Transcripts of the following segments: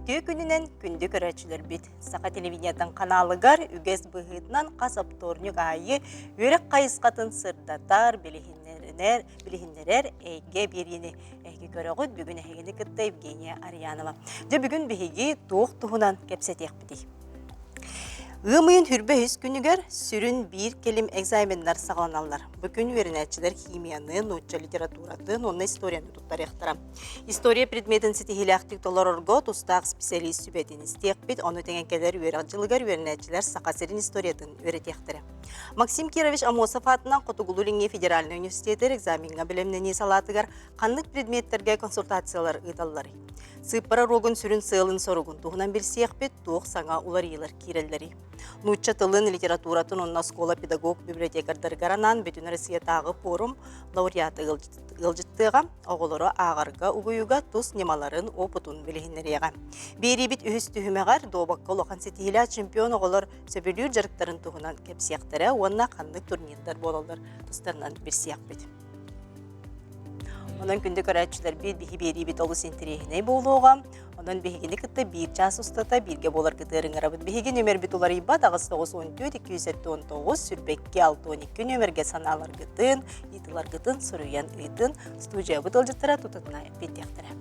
Ütü gününen күнді көрәчілер бит. Сақа телевидениятын каналыгар үгез бұғытынан қасап торнюк айы өрек қайысқатын сырдатар білігінлерер әйге берені. Әйге көріғыд бүгін әйгені күтті Евгения Арьянова. Де бүгін бігі туық туғынан кепсетек біді. Ғымыйын хүрбе үз күнігер сүрін бір келім экзаменлар сағланалар. Бүгін верінәтчілер химияны, нотча литературатын, онна историяны тұттар яқтыра. История предметін сетихілі ақтық долар орго тұстақ специалист сүбетін істек бет, оны теңен кәдер өріғчылығар верінәтчілер сақасырын историятын өрет яқтыра. Максим Кирович Амосов атынан Қотугулулинге федеральный университеттер экзаменға білімнені салатығар қанлық предметтерге консультациялар ұйталылары. Сыппара рогын сүрін сылын соругун туғынан бір сияқ бет туық саңа улар елар кирелдері. Нучча тылын литературатын онна школа педагог библиотекардаргаранан бүтін Россия тағы форум лауреаты ғылжыттыға оғылары ағарға угуюга тус немаларын опытун білігінереға. Бері бит үхіс түхімеғар добаққа лоқан сетихіля чемпион оғылар сөбілер жарықтарын туғынан кепсияқтары онна қандық турнирдар болалар тұстарынан бір сияқ бет. Онан күнді көрәтшілер бері бет олыс интерегіне болуға, онан бігіні күтті бір час ұстата бірге болар күтірің арабыд. Бігігі нөмер бет олар ибад ағыз 914-219 сүрбекке 612 нөмерге саналар күтін, етілар күтін, сұруян үйтін, студия бұд олжыттыра тұтытына беттектірі.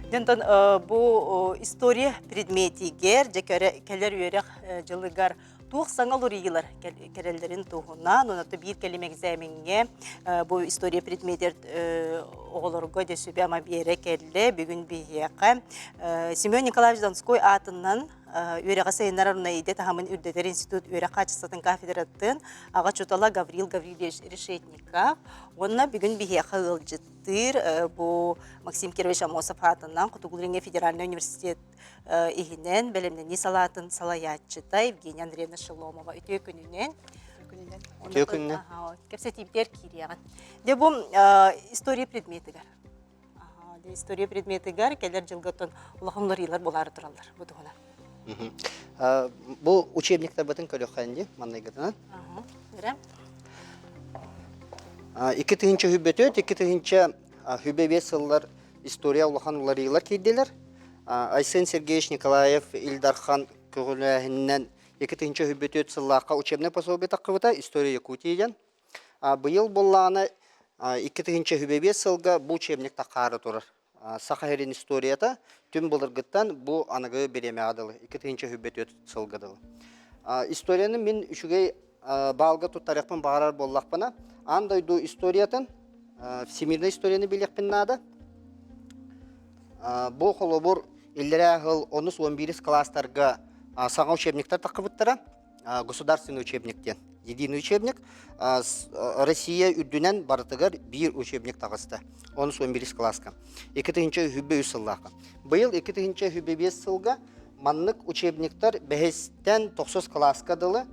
Дентон bu история предметигер, келер үйерек жылыгар туық саңал ұрығылар керелерін туғынан, онаты бір келем экзаменге bu история предметер оғылырға дөсібе ама бере келі, бүгін бейеқі. Семен Николаевич Донской атынан үйерек сайынар арнайды тағамын үрдетер институт үйерек қачыстатын кафедраттын аға чотала Гаврил Гаврилович Решетников. Онына бүгін бейеқі ғылжыттыр bu Максим Кирович Амосов атынан Қотугулинге федеральный университет игінен бәлемнені салатын салаятчыта Евгения Андреевна Шеломова үтеу күнінен. Үтеу күнінен? Кепсетиптер кирияған. Де бұл история предметігер. История предметігер келер жылғытын ұлағымлар елер болары тұралар. Бұл учебниктер бұтын көлі қайынде, маңдай ғытынан? Екі түгінші хүббетөт, екі түгінші хүббебе сыллар история ұлахан ұлар елер кейделер. Айсен Сергеевич Николаев Илдархан көгіләхіннен екі түгінші хүббетөт сыллаққа учебне пособие таққыбыта история Якутиян. Бұйыл боллағына екі түгінші хүббебе сылға бұл учебник таққары тұрыр. Сақайрын историята түн бұлырғыттан бұл анығы береме адылы, екі түгінші хүббетөт сылғадылы. Историяны мен үшігей балға тұттарықпын бағарар боллақпына, андайду историятын, всемирный историяны білекпін нады. Бұл қолы бұр елдері ағыл 10-11 кластарға саңа учебниктер таққыбыттыра, государственный учебниктен. Единый учебник, Россия үрдінен барытығар бір учебник тағысты, 10-11 класска. 2-тігінші хүббе үсіллақы. Бұйыл 2-тігінші хүббе 5 сылға манлық учебниктер бәхестен 90 класскадылы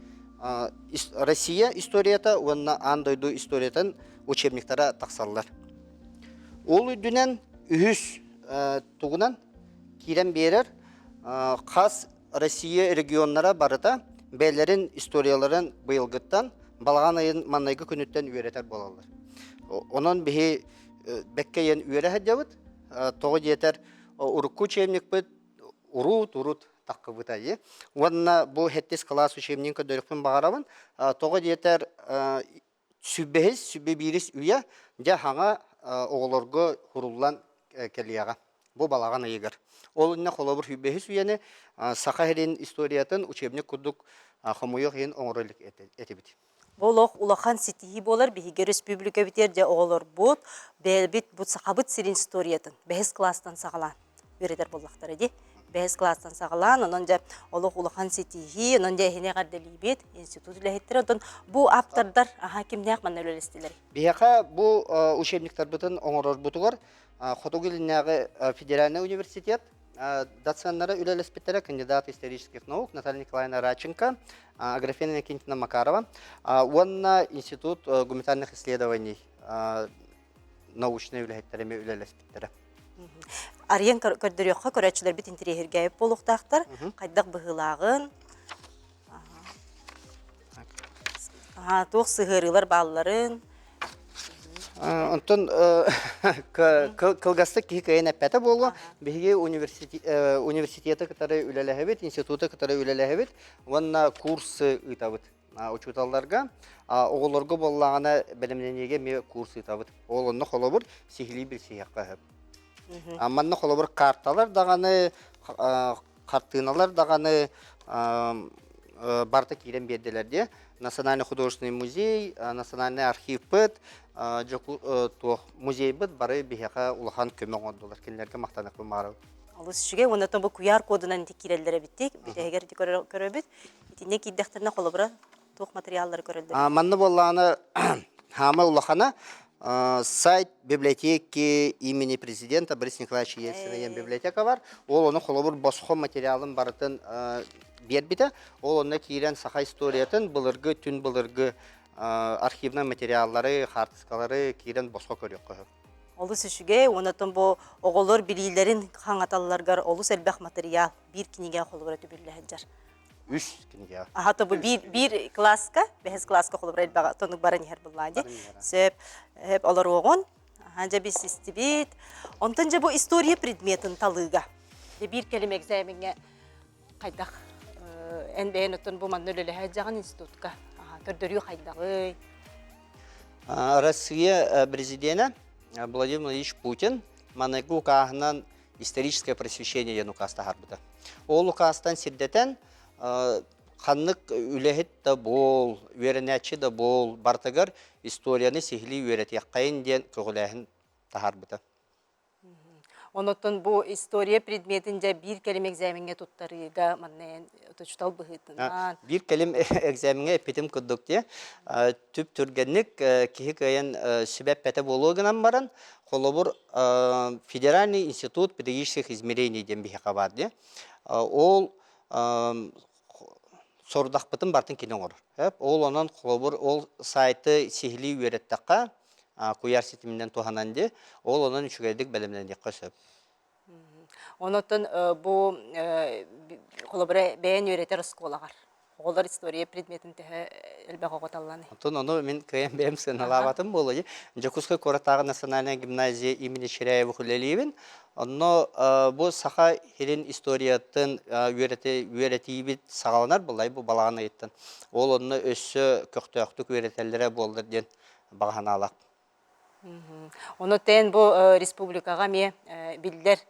Россия историята, онна андойду историятын учебниктара тақсалылар. Ол үрдінен үхіс туғынан кирен берер, қас Россия регионнара барыта, бәлерін историяларын бұйылғыттан балған айын маннайғы күніттен үйеретер болалар. Онын бігі бәккейен үйере әддеуіт, тоғы детер ұрыққы учебник бұд, ұрут таққы бұтайы. Онына бұл хеттес класс учебнен көдірікпін бағаравын, тоғы детер сүббе біріс үйе, де хаңа оғылырғы құрулан келияға. Бұл балаған айығыр. Ол үнне қолабыр хүббехіс үйені сақайрын историятын учебник күрдік қамойық ең оңырылық әтебіт. Болық улахан сетихи болар, бігер республика бітерде оғылыр бұд, бәлбет бұд сақабыт сирин историятын, бәхіз кластан сағалан, өредер болақтар әде. Бәхіз кластан сағалан, онын жа олық улахан сетихи, онын жа әхіне қарделейбет, институт үләхеттер, онын бұл аптардар кемнеғ манна өлелестілер. Бияқа бұл учебниктар бұтын оңырыр бұтығыр, Қотугулиннағы федеральный университет, доценттері үлелеспеттері кандидат исторических наук Наталья Николаевна Радченко, Аграфена Никитина Макарова, онна институт гуманитарных исследований научные үләхеттеріме үлелеспеттері. Ариян көрдіріққа көрәтшілер бет интерегергейіп болуқтақтар, қайдақ бұғылағын. Туох сыгырылар балларын. Онтон кылгастык кийин эппете болу. Биги университеты кытары үлелехебит, институты кытары үлелехебит. Онна курсы ытабыт. Учуталларга, оголорго боллагана белемненеге ме курсы ытабыт. Олонно холобур сихили билсиякка хеп. Аманна холобур карталар даганы, картыналар даганы барта кирен берделерде. Национальный художественный музей, национальный архив бит, музей бит бары бихака улахан көмөң ондолар кенлерге мактанак бумары. Алыс шүге, оннан бұл QR кодынан текирелдері біттек, бітегер көрөбіт, итіне кейдектеріне қолыбыра туық материаллары көрілді. Манны болланы хамы улахана сайт библиотеки имени президента Бориса Николаевича Ельцина библиотека бар. Ол оны қолыбыр босқо материалын барытын бербіті. Ол оны кейрен саха историятын бұлырғы, түн бұлырғы архивна материаллары, хартыскалары кейрен босқо көрек қойып. Олыс үшіге, онатын бұл оғылыр білейлерін қаңаталыларғар олыс әлбәқ материал бір кінеге қолыбыра түбірліғін жар. Үш кінеге. Ағаты бұл бір класска, бәхіз класска қолыбыра әлбәға тонық барын ер бұллады. Сөп, олар оғын, анжа біз істебет. Онтан жа бұл история предметін талыға. Бір кәлім экзаменге қайдақ. Әнбәйін өттін бұл манны өлілі әджаған институтқа. Көрдірі қайдағы. Россия президента Владимир Владимирович Путин манайгу кахнан историческое просвещение яну каста харбыта. Ол укастан сиддетен ханнык үлехет да бол, веренячи да бол, бартагар историяны сихли веретек кайын ден көгіләхін тахарбыта. Онотон бұл история предметінде бір кәлім экзаменге туттарыға маннайын тұчтал бұғытынан. Bir кәлім экзаменге эпетім күддікте түп түргенлік кихи кайын сүбәп пәті болуғынан баран қолыбыр Федеральный институт педагогических измерений ден бихеқа барды. Ол сордақ бұтын бартын кенен орыр. Ол онын қолыбыр ол сайты сихли үйереттіққа Куяр сетімінен туғананды, ол оның үшігердік бәлімден де қосып. Онотын бұл қолыбыры бәйін өретер ұсколағар. Олар история предметін тәхі әлбәқ оғыталаны. Оны мен көйен бәйім сыналаватым болуы. Жакускай Коратағы национальная гимназия имени Черяева Хулелиевин. Оны бұл сақа херен историятын өретейбет сағаланар бұлай бұл балағына еттін. Ол оны өссі көқтөқтік өретелері болдыр ден бағана алақ. Оны тән бұл республикаға ме білдер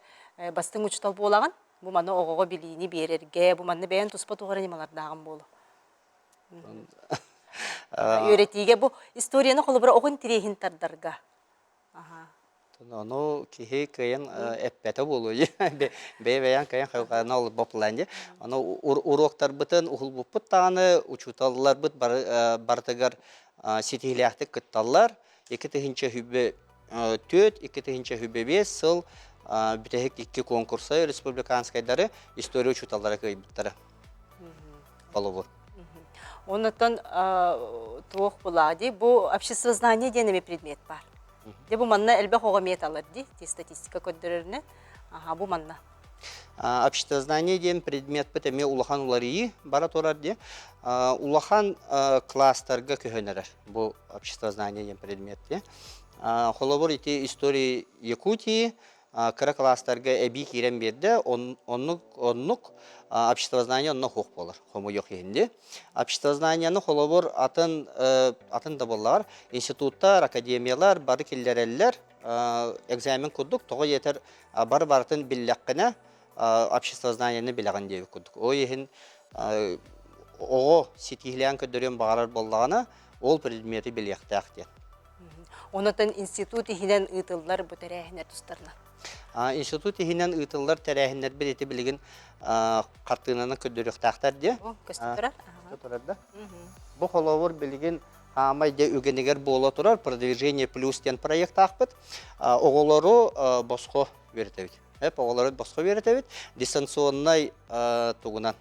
бастың ұчтал болаған, бұл маны оғыға білейіні берерге, бұл маны бәйін тұспа туғары немалардағын болу. Өретейге бұл историяны қолыбыра оғын тірейін тардарға. Оны кихи кайын әппәті болу. Бәйбәйін кайын қайықағына олып бапылайынды. Оны уроктар бұтын ұғыл бұппыт тағаны, ұчуталылар бұт бартығар сетихілияқтық күтталылар. 2-тігінші хүбі 4, 2-тігінші хүбі 5 сыл бүтәхік 2 конкурсы республиканскайдары история учуталары көйбіттары. Болу бұл. Онытын туық бұлады, бұл общество знания денеме предмет бар. Бұл манна әлбәқ оға мет алыр, статистика көддіреріне, бұл манна. Общество знания ден предмет бітіме улахан уларии бара тұрар де. Улахан класстарға көхөнерер бұл общество знания ден предмет де. Холобор ете истории Якутии кіра класстарға әбі керен берді, оннық общество знания онна хоқ болар, хому йоқ еңде. Общество знанияны холобор атын да болар, институттар, академиялар, бары келдерелер, экзамен күддік, тоғы етер бар-бартын білләққіне общество знанияны біләған дейі күддік. О ехін оғы сетихілен көдірен бағарар болағына ол предметі біләқтәқ де. Онытын институт ихінен ұйтылдар бұтыр әхінер тұстарынан? Институт ихінен ұйтылдар тәрәхінер бір еті білген қартығынан көдіріқтәқтар де. Көсті тұрар? Тұрарда. Бұл қолауыр білген Амайда үгенегер бола тұрар, продвижение плюс тен проект ақпыт, оғылары босқо веретевит. Оғылары босқо веретевит, дистанционнай туғана,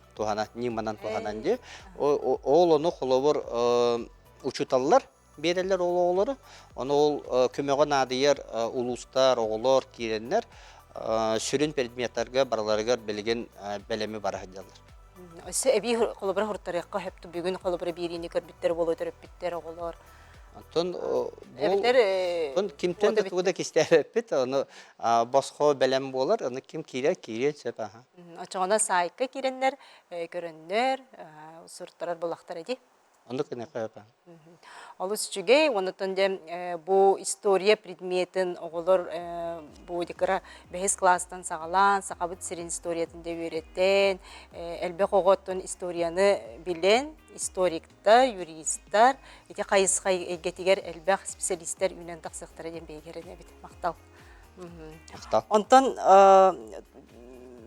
ниманан туғанан де. Ол оны қолауыр учуталылар берелер ол оғылары. Оны ол көмеғын адыер улустар, оғылар, керенлер сүрін предметтерге бараларығар білген бәлемі бара hadyalar. Өсі әбей қолыбыра хұрттарыққа хөпті бүгін қолыбыра берейіне көрбіттер болу төрөппіттер оғылар. Тон Әбіттер тон кимтен де туда кистәбет, аны босхо белем болар, аны ким кире сөп аха. Очоғына сайыққа керенлер, көрінлер, сұрттарар болақтар әді. Аны кene капа. Алыс жүгей, онытын де бұл история предметін оғылыр бұл декара бәйіз класстан сағалан, сақабыт сирин историятын де өреттен, әлбек оғыттын историяны білен, историктар, юристтар, ете қайысқай әгетігер әлбек специалисттер үнен тақсықтар еден бейгеріне бет. Мақтал. Онтан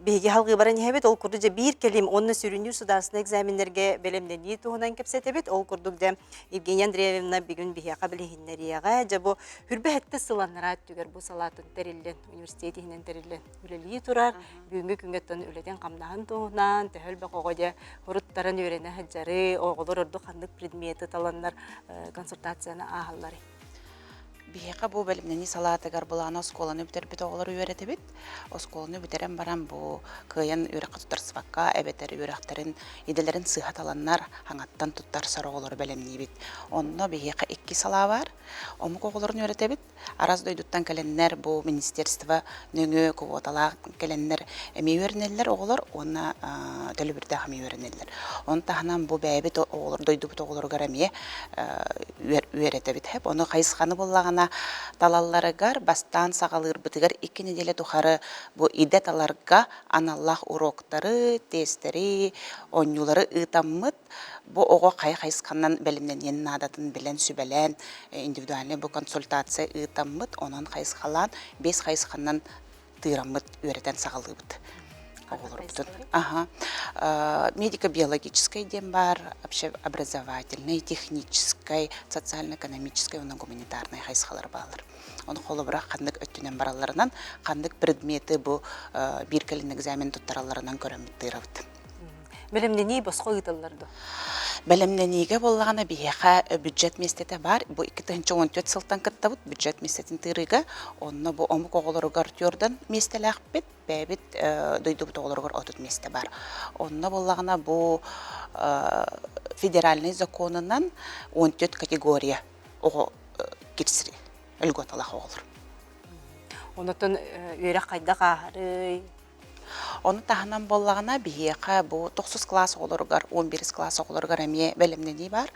беги халгы баран хебет ол курду же бир келим онны сүрүнүү сударсына экзамендерге белемдени туһунан кепсетебет ол курдук де Евгения Андреевна бүгүн бияка билехиннерияга же бу хүрбехетте сыланнара түгер бу салатын терилден университетинен терилден үлели турар бүгүнгү күнгөттөн үледен камдахан туһунан төхөлбе когоде хуруттарын үйрене хаджары оголор орду хандык предмети таланнар консультацияны ахаллары. Бияка бу белимнени салатыгар булана осколаны битербит оголор үйрөтебит. Осколаны битерен баран бу кыйын үйрөккө тутарсыбакка эбетер үйрөктерин иделерин сыйхат аланнар хаңаттан туттар сороголор белемнибит. Онно бияка 2 сала бар. Омук оголорун үйрөтебит. Араз дойдуттан келеннер бу министерство нөңө квоталар келеннер эми үйрөнелер оголор онна төлөбүрдө хами үйрөнелер. Онтаханан бу бэбит оголор дойдубут оголор гарамие үйрөтебит хеп. Оны кайсыканы боллагана талалларыгар бастан сагалыр бытыгар 2 неделе тухары бу идеталарга аналлах уроктары, тестери, оннулары ытаммыт бу ого кайсыкандан белимнен надатын билен сүбелен индивидуальный бу консультация ытаммыт онон кайсыкалан 5 кайсыкандан тыраммыт үйрөтен сагалыбыт. Ага. Медико-биологической дем бар, общеобразовательной, технической, социально-экономической, онын гуманитарной хайсқалар балар. Он холобырақ қандық өттінен бараларынан, қандық предметі бұл біркелін экзамен тұттараларынан көрімді тыравды. Белемнени босқо ыйтылларды? Белемнениге боллағана бияқа бюджет местеті бар. Бұл 2014 сылтан кыттабыт бюджет местетін тырыға. Онына бұл омық оғылырығар түрден местелі ақпет, бәбіт дойдубыт оғылырығар отыт месте бар. Онына боллағана бұл федеральный законынан 14 категория оғы кирсірі, үлготалақ оғылыр. Онытын үйрек қайда қағыры? Оны таханан боллағына бияқа бұл 9 класс оғылырығар, 11 класс оғылырығар әме бәлімнені бар.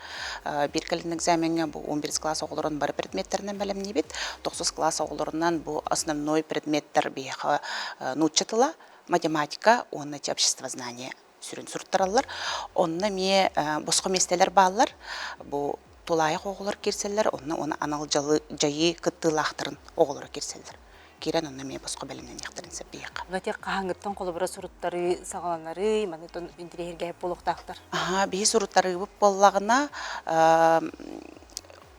Bir кілін экзаменге бұл 11 класс оғылырын бар предметтерінен бәлімні бет. 9 класс оғылырынан бұл основной предметтер бияқа нучатыла, математика, оны общество знания сүрін сұрттыралар. Оны ме босқы местелер балар, бұл тулайық оғылыр керселер, оны анал жайы күттілақтырын оғылыр керселер. Кирен онна ме босқо белемнен яқтырын сәп бияқа. Ғатек қағыңыттан қолыбыра сұруттары, сағаланары, манытын үндірегерге болуқтақтар? Бейі сұруттары бұп боллағына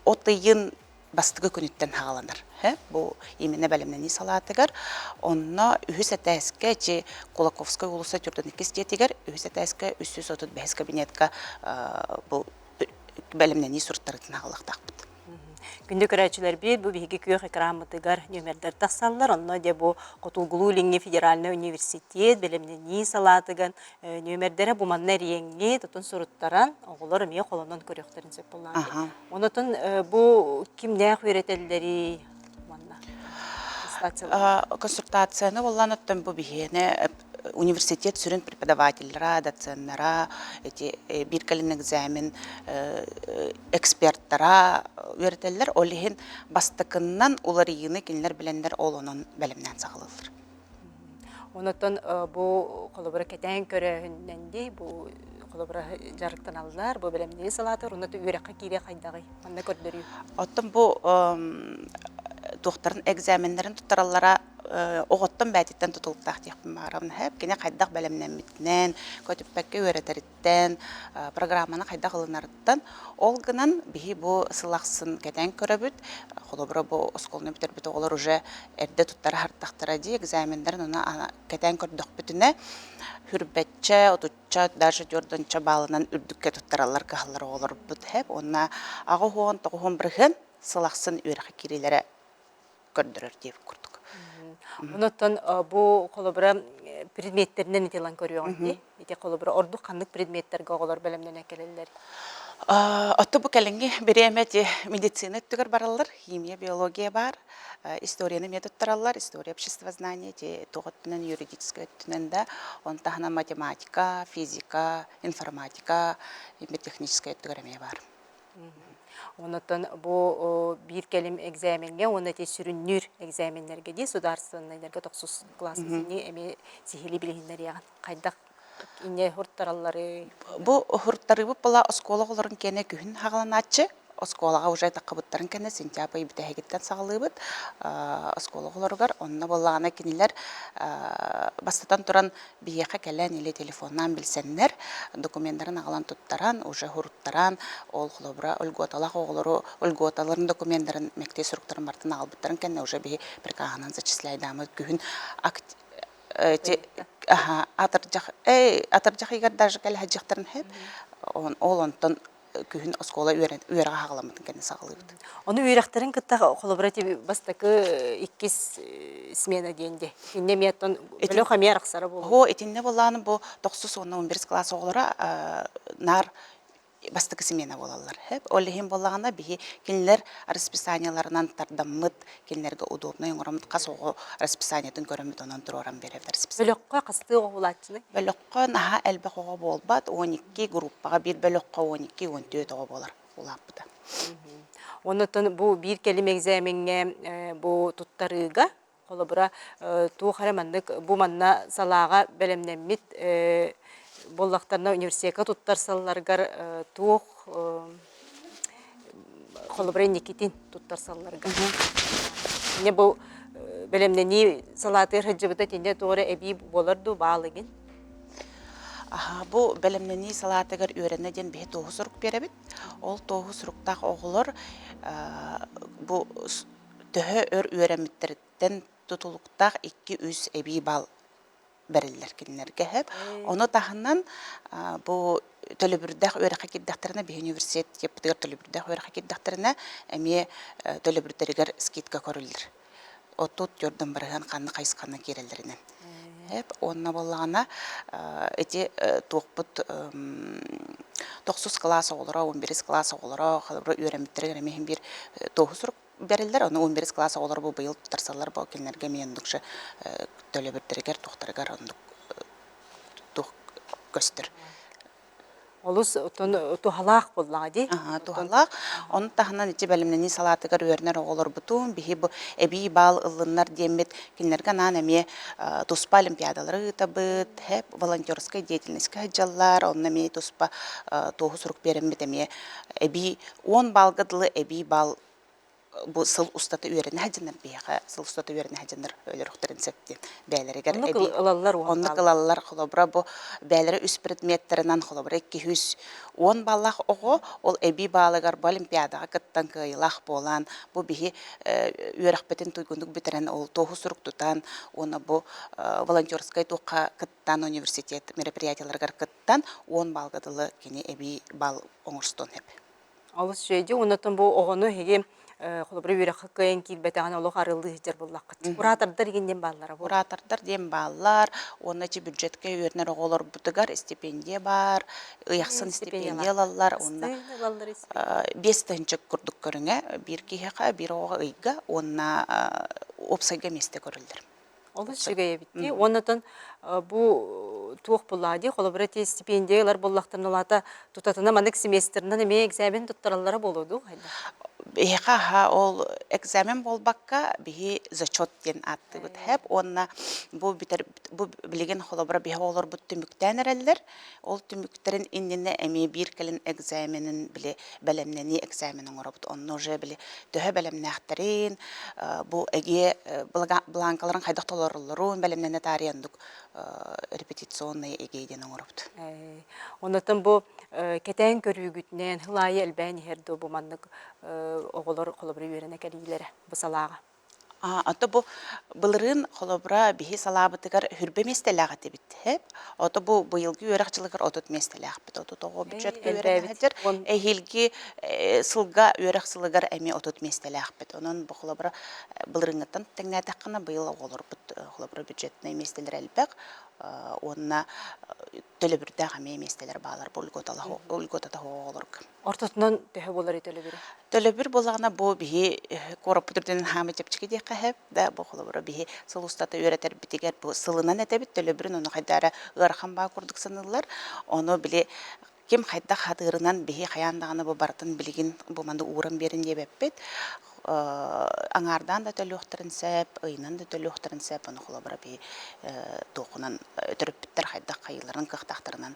отыйын бастығы күніттен хағаланыр. Бұл имені бәлемнен салатығар. Онна үхіс әтәске, че Кулаковскай улысы түрдің екес детігер, үхіс әтәске 335 кабинетка бұл бәлемнен сұруттарын хағалақтақпыд. Күнді көрәчілер бейд, бұл бейгі күйеқ экрамытыгар нөмердер тақсалылар, онна де бұл Қотулгулу Линге федеральный университет, білімнені салатыган нөмердері бұманнар еңге, тұтын сұруттаран, оғылар үмей қолынан көріқтерін сөп болған. Онытын бұл кімнәқ өретелдері бұманна? Консультацияны болған өттен бұл бейгені университет сүрін преподавательлера, доценттера, bir кілін экзамен эксперттера өретелер, олығын бастықыннан олар егіні кенілер білендер ол оның бәлімнен сағылылыр. Онытын бұл қолыбыра кәтен көріғінненде, бұл қолыбыра жарықтан алылар, бұл бәлімнені салатыр, оныты өріққа кейде қайдағы, анна көрдірі? Оттын бұл доқтарын экзамендерін тұттаралара оғыттын бәтеттен тұтылықтақ дейкпін бағырабын әп, кене қайдақ бәлемнен бітінен, көтіппәкке өретеріттен, программаны қайдақ ылынарыттан, ол гынан бейі бұл сылақсын кәтен көрі бүт, қолыбыры бұл осколыны бітер бүт оғылар уже әрді тұттары харттақтыра дей, экзамендерін оны кәтен көрдіқ бүтіне, хүрбәтчә, отучча, даже дөрдінчә балынан үрдікке тұттаралар қағылар оғылар бүт әп, онына ағы хоғын, тоғын бірген сылақсын өріқі керелері көрдірір деп күрдік. Онытын бұл қолыбыра предметтеринен итилан көрüyorsun. Ити колобура орду каннык предметтерге оголор белемнен экелелер. Отто бу келенги беремети медицина түгөр бараллар, химия, биология бар, историяны методтараллар, история обществознания, те тоготтунан юридическая түнен да, онтахана математика, физика, информатика, техническая түгөрөме бар. Онотон бу бир келим экзаменге, оны те сүрүннүр экзаменнерге ди сударственныйларга 9 классысыны эми сихили билгендер яган. Кайдак ине хурттараллары. Бу хурттары бу бала оскола оларын кене күн хагаланачы. Осколага уже таккыбыттарын кене сентябрь битегиттен сагалыбыт. Оскола оларгар онна боллагана кинилер бастатан туран бияка келен или телефоннан билсеннер, документтарын агалан туттаран, уже хурттаран, ол хлобра өлготалак оголору, өлготаларын документтарын мекте суруктарын бартын албыттарын кене уже би прикаганан зачисляйдамы күн атыржак егер даже кел хаҗыктырын хеп ол онтон күн оскола үйрәгә хагаламытын кене сагалыбыт. Оны үйрәктерин кытта коллаборатив бастакы 2 смена денде. Инне меттон бөлө хамия рахсара болду. Хо этинне болланы бу 9-11 класс оглара нар бастыкы смена болалар. Хеп оллехин боллаганда бии кинлер расписанияларынан тардаммыт, кинлерге удобно оңорамыт касого расписаниятын көрөмүт онон туроран беребдер расписание. Бөлөккө касты оголатчыны. Бөлөккө наха элбе кого болбат 12 группага бир бөлөккө 12-14 ого болар улаппыта. Онотон бу бир келим экзаменге бу туттарыга колобура туу харамандык бу манна салага белемнеммит боллактарына университетке туттарсалларгар туох колобура никитин туттарсалларга. Не бу белемнени салатыр хаҗыбыта тенде тоора эби боларду баалыгын. Бу белемнени салатыгар үйренеден бе тоғы сурук беребит. Ол тоғы суруктак оголор бу төһө өр үйренмиттерден тутулуктак 2-3 эби бал бериллер кинлерге хеп. Оны тахынан бу төлөбүрдәк өрәккә киддәктерне бе университет кептер төлөбүрдәк өрәккә киддәктерне эми төлөбүрдәргә скидка көрүлдер. Отут жордан барган канны кайсканны кирелдеринен. Хеп онна боллагана эти токпут 9 класс олора 11 класс олора халбы үйрәмиттергә мехим бир 9 берилдер, оны 11 класс олар бу быйыл тутарсалар бу кинлерге мендукча төлөбүрдәргә тохтаргар ондук тух көстөр. Олус тухалак боллага ди. Тухалак. Он тахынан ити белемнени салатыгар өрнер оголор бутун бихи бу эби бал ылыннар демет кинлерге нанеме туспа олимпиадалары табыт, хеп волонтерская деятельность хаҗаллар, оннаме туспа тогуз рук беремет эме эби 10 балгыдлы эби бал бу сыл устаты үйрәне хаҗаннар бияга сыл устаты үйрәне хаҗаннар өлөрөхтөрен септен бәйләргә эби онны кылаллар холобра бу бәйләре үс предметтеринан холобра 210 баллах ого ол эби балыгар олимпиадага кыттан кыйлах болан бу бихи үйрәхбетен туйгундук битерен ол тогуз рук тутан оны бу волонтерская тука кыттан университет мероприятияларга кыттан 10 балгыдылы кини эби бал оңорстон хеп Алыс жейди онотон бу огону хеге холобра үйрәккә кыйын килбетәгән олуг арылды җир буллакка. Уратардар дигәндән баллары бу. Уратардар дигән баллар, оны чи бюджетка үйрәнер оголор бутыгар стипендия бар, ыяксын стипендиялар, онда 5 тәнчек курдук көрүнгә, бир киһәкә, бир ога ыйга, онна опсайга месте көрүлдер. Алыс жегәй битти. Онотон бу туох буллади, холобра те стипендиялар буллактырналата тутатына мандык семестрнан эме экзамен туттараллары болуду. Беха ол экзамен болбакка бихи зачет ден атты бит хеп онна бу битер бу билеген холобра беха олор бут түмүктән эреллер ол түмүктерин иннене эми бир келин экзаменин биле белемнени экзаменин оробут онно же биле төһө белемнәхтерин бу эге бланкаларын кайдак толорлорун белемнене тарияндык репетиционный эгейден оробут онотон бу кетен көрүгүтнен хылайы элбән хердо бу мандык оголор холобра үйрәнә кәлиләре бу салага. Ото бу былырын холобра бихи салабытыгар хүрбе местелага тебит хеп. Ото бу быйылгы өракчылыгар отут местелага бит. Ото того бюджет көрен хаҗыр. Эхилги сылга өраксылыгар эми отут местелага бит. Онун бу холобра былырыңыттан теңнә таккана быйыл олор бит холобра бюджетный местелер элбек. Онна төлөбүрдә гаме местелер баалар бу өлгөтата олорг. Ортотунан төһө болар ителе бире. Төлөбүр болагана бу бихи коропутурден хами чепчики де кахеп да бу холобра бихи сылустата өретер битигер бу сылынан этебит төлөбүрүн ону хайдара ырхан ба курдук санылар ону биле ким хайда хатырынан бихи хаяндаганы бу бартын билигин бу манды уран берин дебеппет аңардан да төлөктөрүн сеп ыйнан да төлөктөрүн сеп ону холобра би токунан өтөрүптер хайда кайыларын кыктактарынан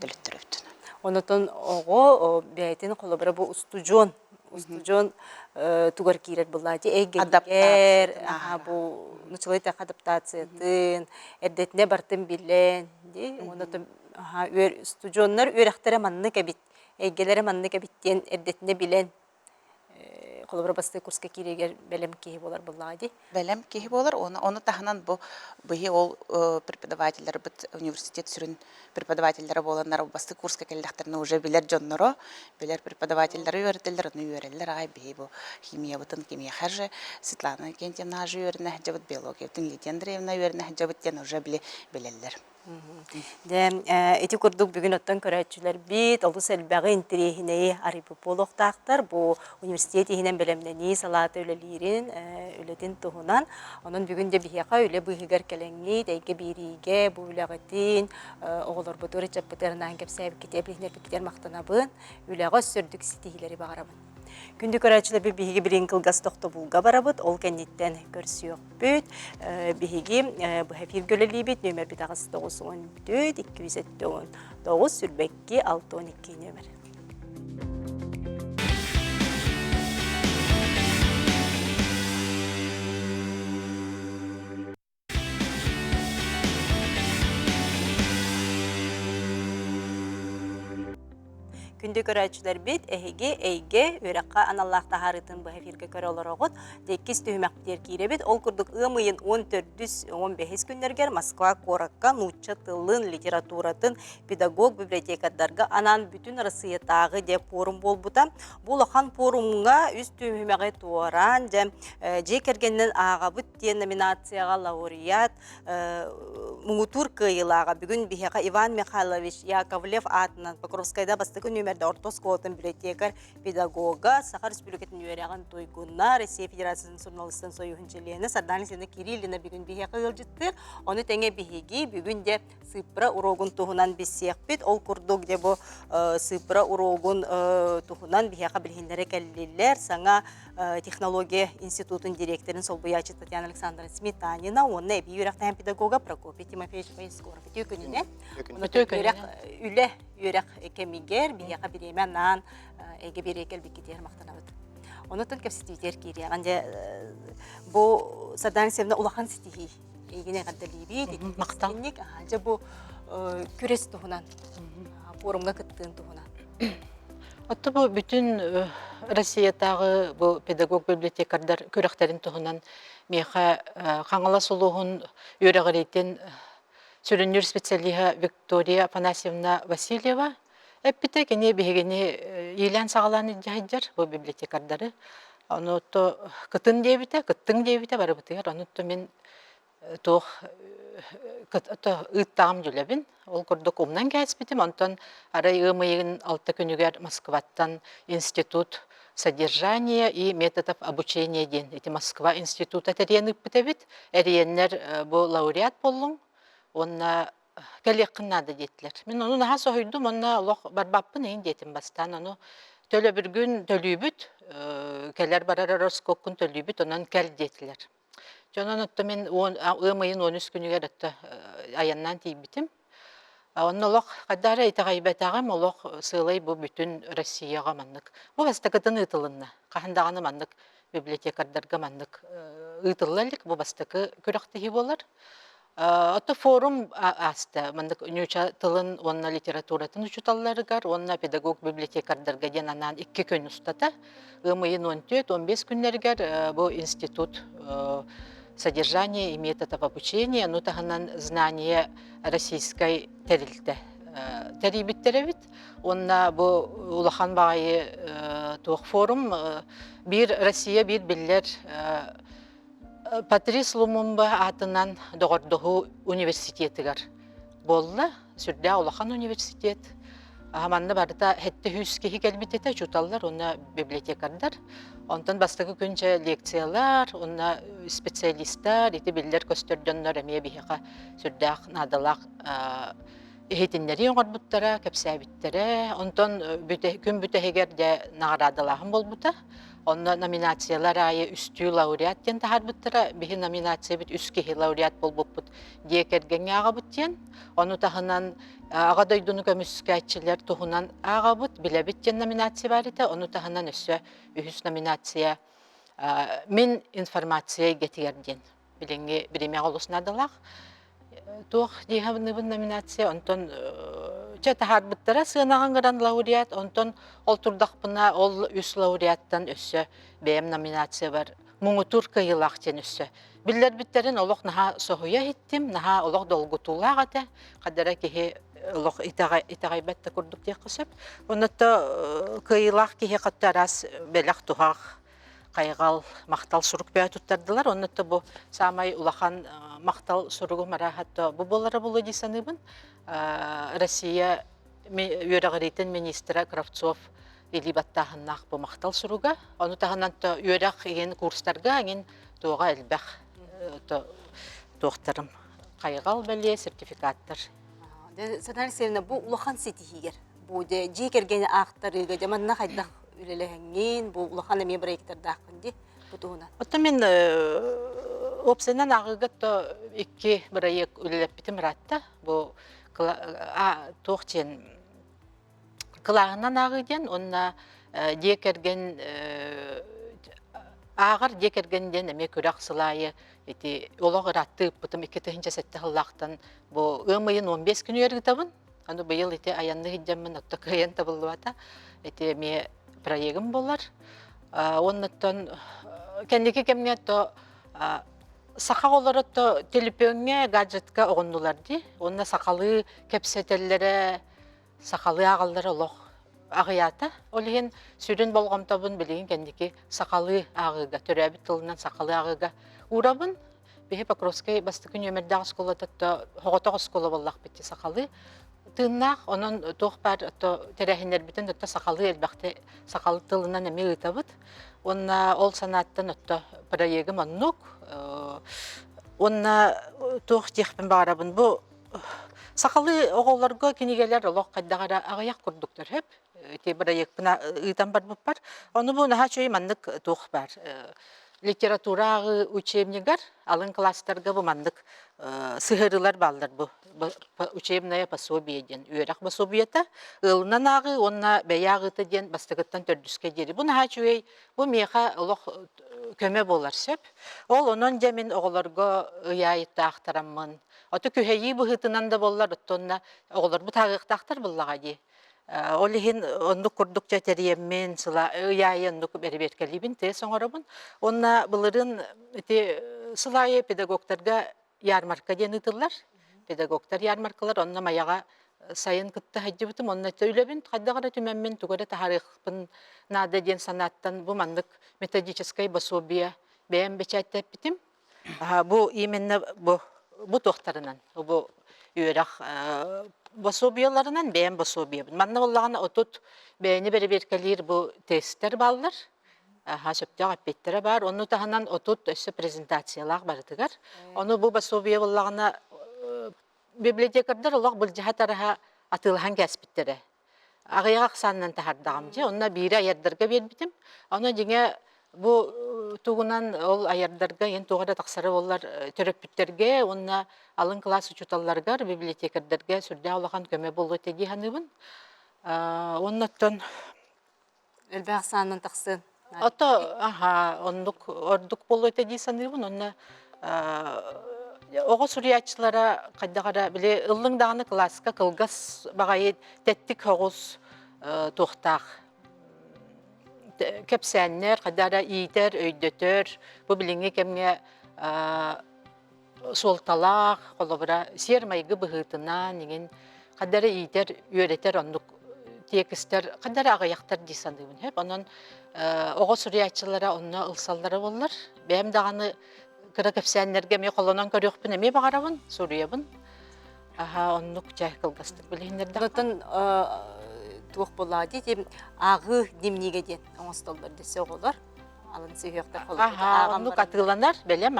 төлөттөрөптүн Онотон ого бәйтен колобра бу устужон тугар кирет буллади эгер бу началайта адаптация эдетне бартын билен ди онотон стужоннар үрәхтәре манны кебит эгеләре манны кебиттен эдетне билен колобра басты курска кирегер белем ки болар буллади Белем кихи болар, оны таханан бу быһи ол преподавательлер бит университет сүрүн преподавательлери боланнар басты курска келдахтерне уже билер жонноро, билер преподавательлери үйрөтелер, оны үйрөллер ай быһи бу химия бутын химия хаже Светлана Кентьевна үйрөнө жабыт биология бутын Лидия Андреевна үйрөнө жабыт тен уже билеллер. Эти курдук бүгүн оттон көрөчүлөр бит олус элбагы интерехине арипы болохтактар бу университет ихинен белемнени салаты өлелирин өлетин тухунан онун бүгүн де бихяка өле быгыгар келеңги дейге бириге бу үлөгөтин оголор бутур чаппытернан кепсеп кетеблихнер бикитер мактанабын үлөгө сүрдүк ситихилери багарабын. Күндү көрәчілер бихиги бірін кылгас тоқты бұлға барабыт, ол кәнеттен көрсі өкпіт. Бихиги бұхафир көлелі бит, нөмір біт ағасы 914-279 сүрбәкке 612 нөмір. Күнді көрәчілер бит, әйге, өрәққа аналлақта харытын бұға фирге көрі олар оғыт, деккіз түймәктер кейре бит, ол күрдік ұмыйын 14-15 күндергер Москва Коракка, нуча тылын, литературатын, педагог, библиотекадарға анан бүтін Россиятағы деп форум бол бұта. Бұл оқан форумға үст түймәғі туаран, же кергеннен аға бұт тен номинацияға лауреат, мұңытур кыйылаға бүгін бихеға Иван Михайлович Яковлев атынан Покровскайда бастығы нөмірді ортосколатын библиотекар педагога Сахар Республикатын үйереген тойгунна Россия Федерациясының журналистын сойуынчелені Сарданисені Кириллина бүгін бихеға ылжыттыр. Оны тәңе бихеги бүгін де сыпра урогун туғынан бесек бит. Ол күрдік де бұл сыпра урогун туғынан бихеға білгендері кәлілер. Саңа технология институтын директорын Солбуячы Татьяна Александровна Сметанина, оны әбей үйрақтайын педагога Прокопий Тимофеевич Поискоров. Өте күніне. Үлі үйрақ кемигер, бияға біремен нан әге берекел бекетер мақтанабыд. Онытын көпсетивтер кейре. Ғанде бұл Сарданисевна улахан сетихи. Егене ғаддалиби. Мақтан. Ғанде бұл күрес тұғынан, форумға күттігін тұғынан. Отто бу бүтүн Россиятагы бу педагог библиотекардар көрөктөрүн тугунан меха каңала сулугун үйрөгөрөйтен сүрүнүр специалиха Виктория Афанасьевна Васильева эппите кене бегене илен сагаланы жайжар бу библиотекардары. Аны то кытын дебите барыбытыгар. Аны то мен тох ыттагым жүлебин. Ол көрдік умнан кәспетім, онтан арай ымайын 6 күнігер Москваттан институт содержания и методов обучения ден. Эти Москва институт әтерен үппітебет, әренлер бұл лауреат болуң, онна кәлек қыннады деттілер. Мен оны наға соғыдым, онна олық барбаппын ең детім бастан, оны төлі бір күн төлүйбіт, кәлер барар Роскоккун төлүйбіт, онан кәл деттілер. Жонан отты мен ымайын 13 күнігер аяннан тейбітім. Онны олық қадары айтағайбатағым олық сылай бұл бүтін Россияға маннық. Бұл бастықытын ұтылынна. Қағындағаны маннық библиотекардарға маннық ұтылылық. Бұл бастықы күріқтігі болар. Ото форум аста, мандык нюча тылын, онна литературатын учуталларыгар, онна педагог библиотекардарга ден анан 2 күн устата, ымыйын 14-15 күннергер бу институт содержания и методов обучения, ну таханан знание российской терилте. Терибиттеребит, онна бу улахан багайы туох форум, бир Россия бир биллер Патрис Лумумба атынан доғырдығы университетігер болла, сүрдә Улахан университет. Хаманны барыта хетті хүскеhi кәлбететі чуталлар, онна библиотекардар. Онтан бастығы күнче лекциялар, онна специалисттар, ити биллер көстөрдөннөр әмие бихеға сүрдәқ надалақ эхетиннери оңарбуттара, кәпсәбиттері. Онтан күн бүтәхегер де нағарадалағын болбута. Онна номинациялар айы үстүү лауреат ден тахарбыттара, бихи номинация бит үскеhi лауреат болбуппут диекергенге ағабыт ден. Оны тахынан ағадойдуну көмүскәтчилер тухунан ағабыт, билебит ден номинация бар ете. Оны тахынан өссө үхүс номинация мен информация гетигерден. Биленге биреме голуснадылақ. Туох дихабыныбын номинация, онтон тахарбыттара сыынағанғыран лауреат, онтон ол турдақпына ол үс лауреаттан өссө бәйім номинация бар. Муңутур кыйылақ тен өссө. Биллер биттерин олық наха соғуя хиттим, наха олық долгутулақ аты, қадара кеге олық итағайбатта күрдік дек қысып. Онытта кыйылақ кеге қаттарас бәліқ туғақ қайғал мақтал сұрук бәй тұттардылар. Онытта бұ самай улахан мақтал сұругу марахатта бұ болары болу дейсаныбын. Россия үйерағыретін министра Кравцов елибаттағыннақ бұ мақтал сұруға. Оны тағынан үйерақ еген курстарға еген туға әлбәқ тоқтарым. Қайғал бәле сертификаттар. Санар Севна, бұл улахан сетихигер. Бұл де жекергені ақтарыға, жаманна қайдақ үлелігінген, бұл улахан әме бірайктардақын де бұтуына. Ота мен опсенен ағығыт 2 бірайек үлелеп бітім ратта. Бұл тоқтен қылағынан ағыден, онына декерген ағыр декергенден әме көрақ сылайы олығы ратты бұтым 2-тігінші сәтті қылақтан бұл өмайын 15 күні өргітабын. Аны бұйыл аянны хиджамын, отта кайын табылы бата. Әме проегім болар. Оннаттан кәндеке кәмге сақа олары телепөңге гаджетка оғыннуларды. Онна сақалы кәпсетелері, сақалы ағалары олық ағыята. Олеген сүрін болғамтабын білеген кәндеке сақалы ағыға, төрәбі тылынан сақалы ағыға урабын. Бехе Покровскай басты күн өмірдағы скола татта хоғатағы скола боллақ бітті сақалы. Тыннақ, onun тоқ бар тәрәхінер бітін сақалы әлбәқті сақалы тылынан әме ұйтабыд. Онна ол санаттан проегім оннук. Онна тоқ декпін бағарабын. Бұл сақалы оғыларға кенегелер олық қайдағара ағаяқ күрдіктер хеп. Проег бұна ұйтан бар бұп бар. Оны бұл наға чөй мандық тоқ бар. Литературағы учебнигар, алын класстарға бұл мандық сығырылар балдар бұл. Учебная пособие ден. Үйерақ пособиета, ылынан ағы, онна бәяғыты ден бастығыттан төрдіске дері. Бұл наға чөй, бұл меға олық көме болар сөп. Ол онын жәмен оғыларға ұяйытты ақтарамын. Оты көйі бұғытынан да болар, оттонна оғылар бұл тағықтақтар бұллаға де. Олеген ондық күрдік жәтериеммен сыла ұяйы ондық бәріберкелебін те соңырабын. Онна бұлырын сылайы педагогтарға ярмарка ден ұтылар. Педагогтар ярмаркалар, онна маяға сайын кытты хаджы бұтым, онна төйлебін, қаддағыра түмәммен түгірі тахарықпын нады ден санаттан бұл мандық методическай басобия бәйін бәчәттәп бітім. Бұл именні бұл тоқтарынан, бұл үйерақ басобияларынан бәйін басобия. Манна болағына отут бәйіні бәріберкелер бұл тесттер балылар. Сөптіғ аппеттері бар. Оны тағынан отут өсі презентациялақ барытығар. Оны бұл басобия болағына библиотекардар олақ бұл жаға тараға атылған кәспіттері. Ағыяға қсанынан тахардағым же, онына бейірі аярдарға бербітім. Оны жеңе бұл туғынан ол аярдарға, ең туғада тақсары олар төрөппіттерге, онына алын класс учуталларғар, библиотекардарға сүрде олаған көме болу тегі ханыбын. Оннаттан... Әлбә қсанынан тақсын? Ото, ордық болу тегі саныбын, онына оғы сурьячылара қайдағара біле ыллың дағаны класска кылгас бағайы тәттік оғыз туқтақ. Кепсәннер, қайдара ийтер, өйдөтөр, бұ біліңе кемге солталақ, қолыбыра сер майғы бұғытынан, еген қайдара ийтер, өретер, онлық текістер, қайдара ағаяқтар дейсандығын. Онын оғы сурьячылара онына ылсалдары болар. Бәйім дағаны кыра кепсәннерге ме қолынан көріқпін, әме бағарабын, сурьябын. Онлық жай қылғастық білейіндерді. Бұтын туық болады деп ағы демнеге ден оңыстолдар десе оғылар. Алын сүйектер қолы. Онлық атыланар, бәлем,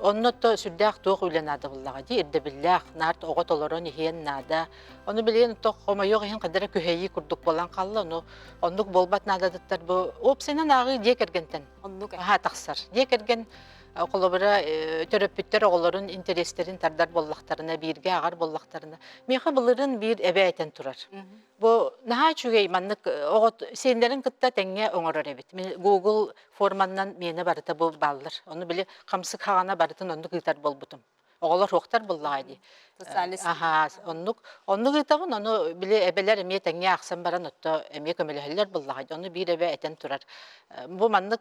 оннотто сүрдәк туық үйленады бұллаға де, ерді білләқ, нарт оғыт оларын ехен нада. Оны білейін, қома йоқ ехен қадара көйі күрдік болан қалы, онлық болбат нададыттар бұл. Опсенен ағы дек ергентен. Тақсар. Дек ерген қолыбыра төрөппіттер оғыларын интерестерін тардар боллақтарына, бірге ағар боллақтарына. Меха бұлырын бір әбәйтен тұрар. Бұл наға чүгей маннық оғыт сендерін күтті тәңе оңырыр әбет. Google форманнан мені барыта бұл балыр. Оны біле қамсық хағана барытын онды қытар бол бұтым. Оғылар оқтар боллағайды. Онды қытабын, оны біле әбелер әме тәңе ақсан баран отты әме көмелігілер боллағайды. Оны бір әбе әтен тұрар. Бұл маннық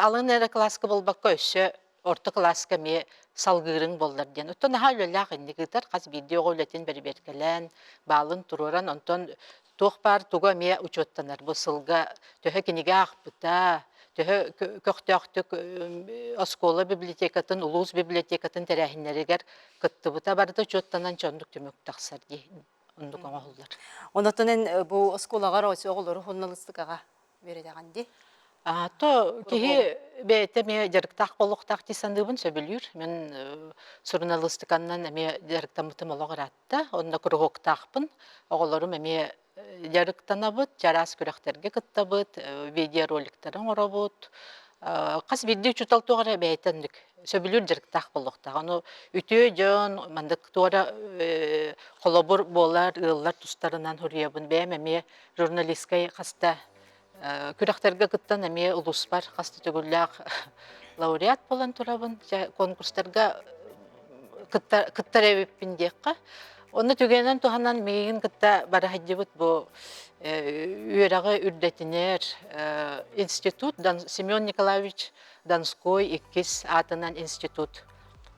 алын әрі класқа болбаққа өсі орта класска ме салгырың болдар ден. Оттон наға өлеләқ инди қытар қаз видео ғолетін бәрі беркелән, балын тұруран, онтон тоқ бар туға ме учеттанар. Бұл сылға төхі кенеге ақпыта, төхі көқтіқтік оскола библиотекатын, улуыз библиотекатын тәрәхінлерігер күтті бұта барды учеттанан чондық түмік тақсар дей. Ондық оңа ғылдар. Онытының бұл осколағар өсі оғылары ғонналыстықаға бередіған де? То кеге бәйті ме жарықтақ болуқтақ дейсандығын сөбілір. Мен сұрыналыстықаннан әме жарықтамытым олағыр атты. Онда күрғоқтақпын. Оғыларым әме жарықтанабыт, жарас күрәқтерге күттабыт, видеороликтарын орабыт. Қас видео чуталтуғара бәйтіндік. Сөбілір жарықтақ болуқтақ. Оны үтіе жон, мандық туғара қолабыр болар, ұллар тұстарынан хүребін бәйім әме журналисткай қаста күрәқтерге күттан әме ұлыс бар, қасты түгілләқ лауреат болан тұрабын, конкурстарға күттар әвеппін дейққа. Оны түгенен туғанан мейін күтта бары хаджыбыт бұл үйерағы үрдетінер институт, Семен Николаевич Донской, иккіз атынан институт.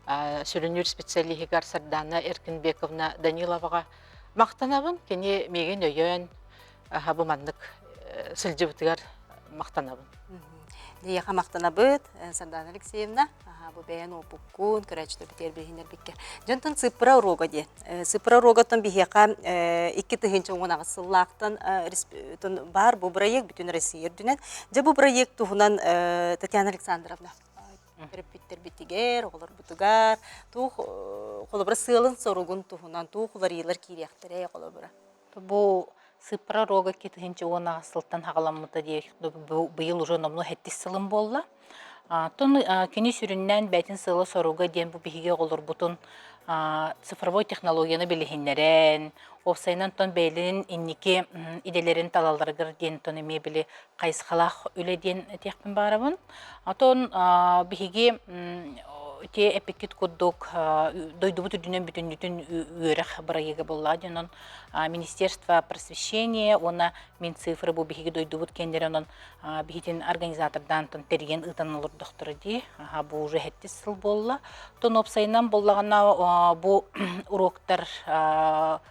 Сүрінер специалихигар Сардана Эркинбековна Даниловаға мақтанабын, кене мейін өйен бұл мандық сылжыбытыгар мақтанабын. Дейеға мақтанабыт, Сардана Алексеевна, бұл бәйін опуккун, көрәчті бітер бейінер бекке. Жонтын сыпыра рога де. Сыпыра рогатын бейеға 2 тығынчы оңынағы сыллақтан бар бұл проект бүтін Россия дүнен. Жа бұл проект тұғынан Татьяна Александровна. Көріп біттер бітігер, оғылар бұтығар, қолыбыра сылын сорығын тұғынан, тұғылар елер кейректірі қолыбыра. Бұл сыпыра рога кетігінші оны асылттан хағаламыда дейік бұйыл ұжы номны хәттіс сылым болла. Тон кені сүріннен бәтін сылы соруға ден бұл бігіге қолыр бұтын цифровой технологияны білігінлерін, офсайнан тон бәйлінің иннеке иделерін талаларғыр ден тон еме білі қайсқалақ өлі ден текпін барабын. Тон бігіге те эпикет коддук дойдубут дүнен бүтүн үйрэх барайга боллади онон Министерство просвещения она Минцифры бу биги дойдубут кендер онон бигитин организатордан тон терген ытан олор доктор ди бу уже хеттис сыл болла тон опсайнан боллагана бу уроктар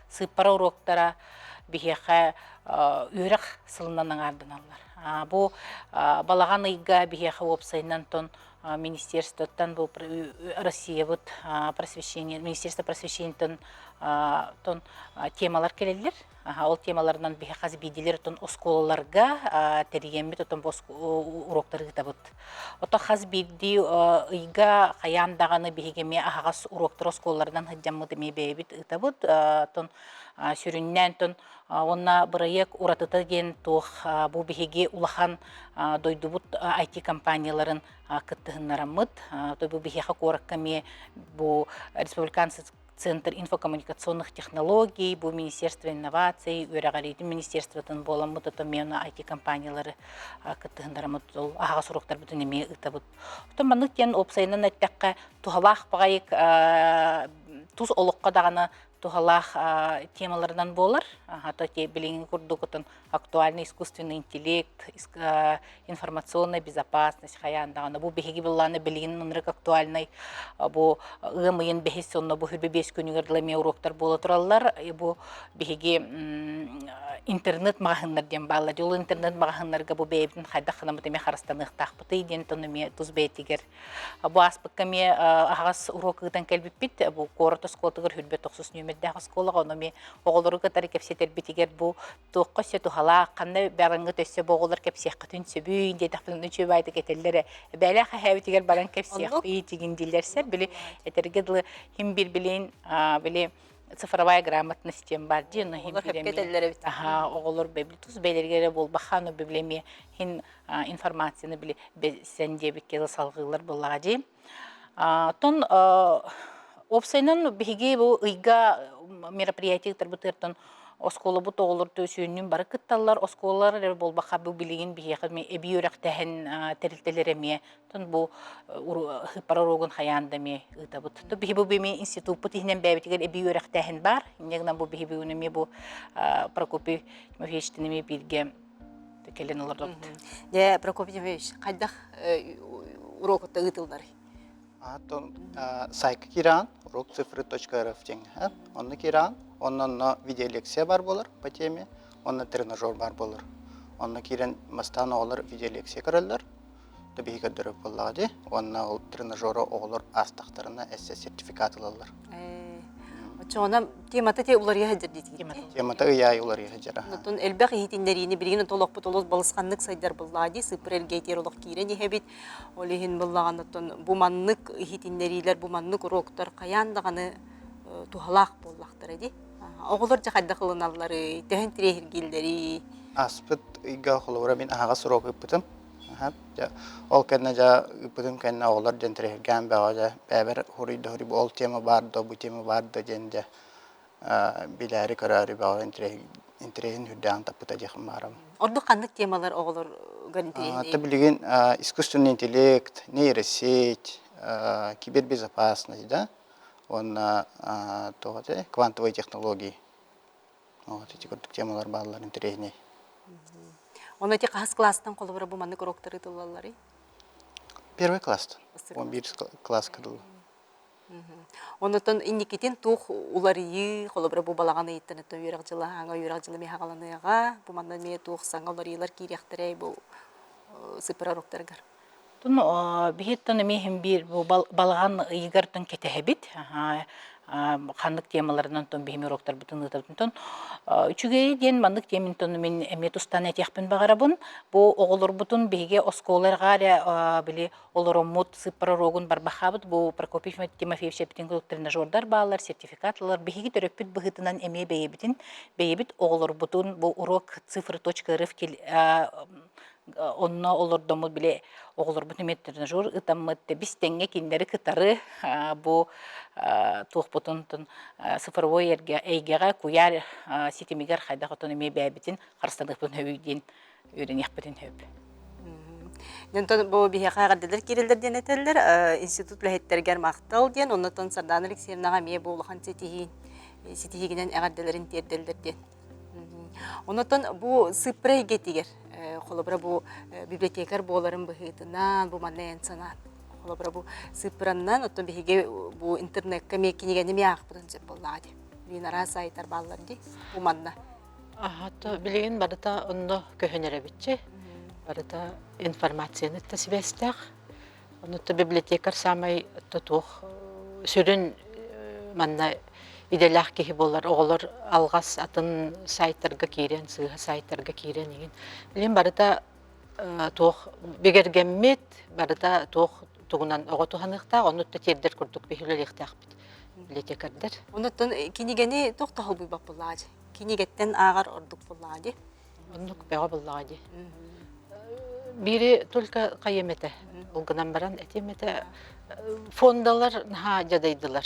сыпара уроктара бигеха үйрэх сылынан ардыналар бу балаган ыйга бигеха опсайнан тон Министерствоттан был Россия вот просвещение Министерство просвещения тон темалар келелер ол темалардан бихе хаз бидилер тон осколаларга тергенме тон уроктар гытабыт ото хаз бидди ыйга хаяндаганы бихегеме ахагас уроктар осколалардан хаджаммыты мебебит гытабыт тон сүрүннен тон онна проект уратыта ген тох бу бихеге улахан дойдубут IT компанияларын кыттыгыннарамыт то бу бихеха кораккаме бу республиканский Центр инфокоммуникационных технологий, бу Министерство инноваций, Үрегаридин Министерствотын болан бұтыты мені IT-компаниялары кыттығындарымыт ол аға сұруқтар бұтын еме ұтабыт. Отын манық кен опсайынан әттәққа тухалақ бағайық туз олыққа дағаны тухалах темалардан болар. Хата те билingen курдукутун актуальный искусственный интеллект, информационная безопасность хаяндаганы бу беги булланы билingen мынрык актуальный бу ымыйын бехисонно бу хүрбебес күнүгөрлеме уроктар бола тураллар. Бу беги интернет магыннар дем балла. Жол интернет магыннарга бу бейбин хайда ханамытыме харстанык тахпыты ден тономе тузбетигер. Бу аспыккаме агас урокыдан келбиппит бу коротос котыгыр хүрбе 90 нөмердәге школагаономи оголору катары кепсетер битигер бу тоққа сету хала кандай барыңгы төссе боголор кепсек кытын сөбүй инде тахтын чөб айты кетеллере бәлә хәбитигер баран кепсек и тигин дилерсе биле этергедлы хим бир билен биле цифровая грамотность тем бар ди но хим билеме ага оголор бебли туз белергере бол баханы библеме хин информацияны биле сенде бекеле салгылар булага ди тон опсайнан биги бу ыйга мероприятие тарбытыртын оскола бу тоголорду сүйүнүн бары кытталлар осколалар болбака бу билигин бихеме эбиюрактахын терилтелереме тон бу хыпаророгун хаяндаме ытабыт то биги бу беми институт путинен бебитигер эбиюрактахын бар негнан бу биги бунеме бу Прокопий Тимофеевичтинеме бирге келен олордо Де Прокопий Тимофеевич кайдах урокта ытылдар. Сайка киран, урокцифры.рф тең. Онны киран, онны видеолекция бар болар по теме, онны тренажер бар болар. Онны кирен мастан олар видеолекция көрөлөр. Таби кадырып болады. Онны ол тренажеры олар астактарына эссе сертификат алалар. Чона темата те улар яһадыр дитин. Темата яй улар яһажара. Нутун элбәк хитиндәрини бирген толок потолос балысқанлык сайдар буллади сыпрел гейтерлык кирен һәбит олехин буллаган нутун буманлык хитиндәриләр буманлык уроктар каяндаганы тухалак буллактыр ди. Оголор жакайда кылыналлары тәһен тирехилдәри. Аспыт ига холора мен ага сорок ыпытым. Ол кенне жа ыпытым кенне олар дентерген бага бәбер хурыйда хурый ол тема бар да бу тема бар да денде биләри карары бага интереген хүдән тапыта дихм барам. Орду кандык темалар оголор гарантирени. Таблиген искусственный интеллект, нейросеть, кибербезопасность, да? Он квантовые технологии. Вот эти темалар барлар интерегней. Оны те кас класстан колбара бу манны уроктары тыллалары. Первый класс. 11 класс кырыл. Онотон индикетин тух уларыйы колбара бу балаганы интернетте юрак жылы аңа юрак жылы мехагаланыга бу манны ме тух саңаларыйлар киряктырай бу сыпыр уроктаргар. Тун бихеттен мехим бир бу балаган ыйгартын кетехебит. Ханнык темаларынан тон бихим уроктар бутын ытабытын. Үчүгей ден мандык темин тон мен эметустан этяхпын багарабын. Бу оголор бутун биге осколарга биле олоромут сыпророгун барбахабыт. Бу Прокопий Тимофеевич битин тренажердар баалар, сертификатлар биге төрөппүт быгытынан эме бейбитин. Бейбит оголор бутун бу урок цифры.рф онно олордому биле оголор бутун тренажер ытаммытты бистеңге киндери кытары бу тухпутун цифровой эйгега куяр ситимигер хайда хотон эме бейбитин харстаныкпын хөбүйден үйренехпитин хөп. Нентон бу бихе кайгырдылар кирилдер денетелер институт лехеттергер мактал ден оннотон Сардан Алексеевнага ме булган ситигинен агардыларын терделдер ден. Оннотон бу сыпрайге тигер холобра бу библиотекар боларын быхытынан бу манен санат холобра бу сыпраннан отон биге бу интернетке мекинеге неме акпытын деп болду. Винара сайтар баллар ди бу манна. То билеген барыта онно көһөнөрөбүтчү. Барыта информацияны тесвестер. Онно библиотекар самай тотух сүрүн манна иделах кихи болар оголор алгас атын сайттарга кирен, сыга сайттарга кирен деген. Билем барыта тох бегергеммет, барыта тох тугунан оготуханыкта, оны тердер курдук бихилелехтах бит. Библиотекардар. Онотон кинигени токтохол буй бапылады. Кинигеттен агар ордук булады. Оннук бега булады. Бири только кайемете. Улгынан баран этемете фондалар ха жадайдылар.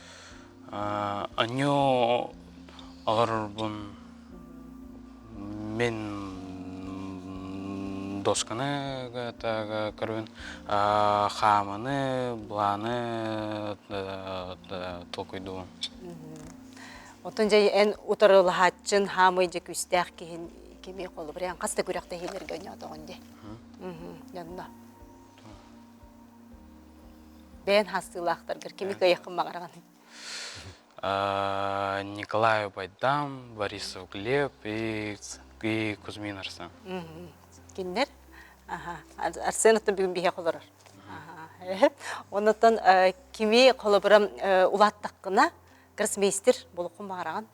Аню агар мен досканы көрін, хаманы, бланы толкойду. Отон жай эн утарылы хатчын хамы же күстәк киһин кеме қолы бірен қаста көрәқті хейлерге ойнады онде. Янна. Бән хастылақтаргыр кеме каяқын мағараған. Николай Байдам, Борисов Глеб и Кузьмин Арсен. Киндер? Арсен оттан бүгін бейе қолырыр. Онытан кеме қолы бірім улаттаққына гроссмейстер болуқын мағараған.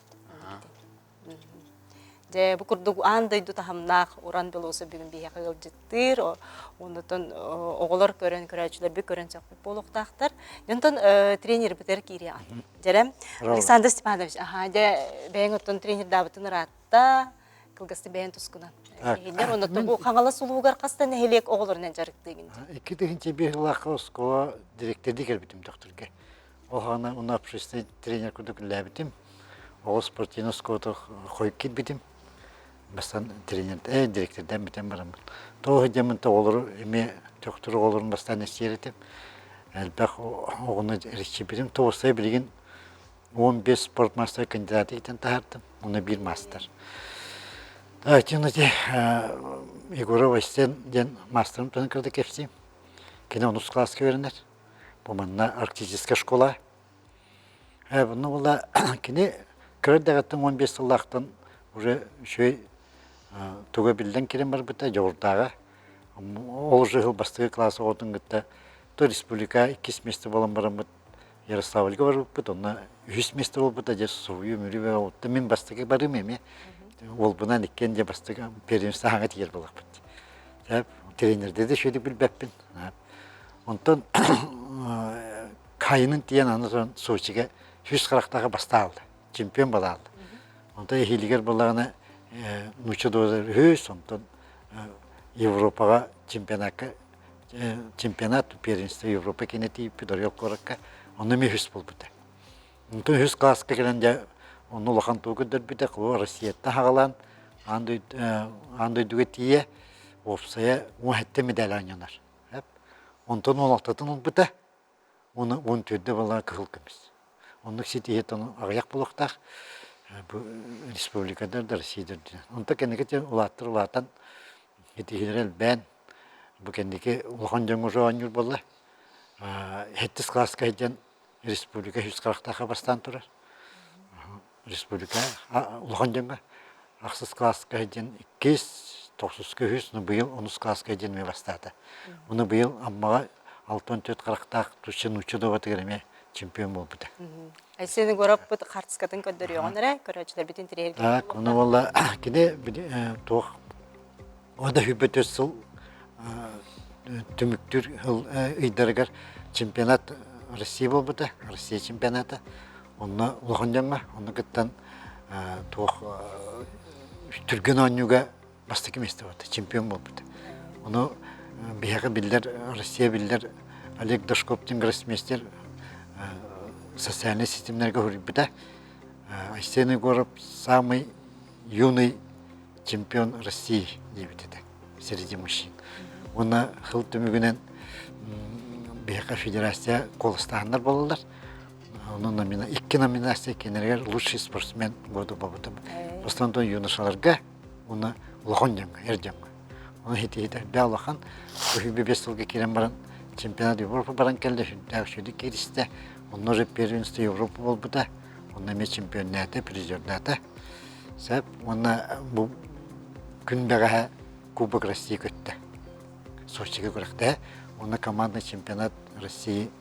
Же букурдук андайду тахамнах уран белосы бүгүн бия кыл жыттыр. Онутон оголор көрөн көрөчүлөр бик көрөн сак болуктактар. Онтон тренер битер кири ат. Жерем Александр Степанович, же бең оттон тренер дабытын ратта кылгасты бең тускунан. Элер онутон бу каңала сулуугар кастан элек оголорунан жарыктыгын. 2001 жылы школа директорды келбитим докторге. Охана унапшысты тренер кудук ләбитим. Ол спортивный ското койып кетбитим. Бастан тренер, директордан бітен барамын. Тоғы демінті олыр, еме доктор олырын бастан естеретім. Әлбәқ оғыны рекші бітім. Тоғыстай білген 15 спорт мастер кандидаты етін тағырдым. Оны бір мастер. Тәтіні де Егоров Айстен ден мастерым тұны кірді кепсейм. Кені 10 классқа верінер. Бұл манна арктическая школа. Бұны ола кені кірдіғаттың 15 жылдақтан уже шөй туга билден керем бар бita жогуртага ол жыл бастыгы классы отун гытта то республика 2 месте болон барам бит Ярославльга барып бит онна 100 месте болуп бит же сууй мүрүбө отта мен бастыгы барым эми ол бунан иккен же бастыгы первенство ага тигер болак бит деп тренерде де шөйдүк билбеппин онтон кайынын тиен аны Сочиге 140-тага басталды чемпион болалды онда хилигер болагына нучудозер хөс онтон Европага чемпионат первенство Европа кенети пидорел коракка онда ми хөс болбута. Онтон хөс класска келенде оны лохан тугудер бите кылы Россиятта хагалан андай дугетие опсая 17 медаль анянар. Онтон 16-тын болбута. Оны 14-де бала кылкымыз. Онда сетиетон агаяк болуктак bu Respublika'da da Rusya'dır. Onda kendiki ulatan yetişirel ben bu kendiki ulakan canguru anjur bolla. Hettis klaska eden Respublika 140'ta bastan turar. Respublika ulakan canga aksız klaska eden 290 nu bu yıl 10 klaska eden mi bastadı. Onu bu yıl amma 64-40'ta tuşun uçu da batırmaya чемпион болуп бите. Сени көрөп бут картскатын көндөрүгөнөр, көрөчүлөр бүтүн тренер. Так, уну болла кене тох. Ода хүбөтөс сыл түмүктүр ыйдаргар чемпионат Россия болуп бите, Россия чемпионаты. Онна улганжанга, онна кыттан тох түргөн ойнуга бастык эмес деп атты, чемпион болуп бите. Ону бияга билдер, Россия билдер Олег Дашковтин гроссмейстер социальные системлерге хүрбита. Айсены город самый юный чемпион России дебитеді среди мужчин. Оны хыл түмігінен бияқа федерация қолыстағандар болылар. Оның 2 номинация кенергер лучший спортсмен году болбытым. Остантон юношаларға оны лохон жаңға, ер жаңға. Оны хеті бәліған, өйбе 5 жылға керен баран чемпионат Европа баран келді, жүді керісті. Он уже первенство Европы был бы, он имеет чемпионаты, призераты. Саб, он был күнбега Кубок России көтті. Сочиге көректі, он командный чемпионат России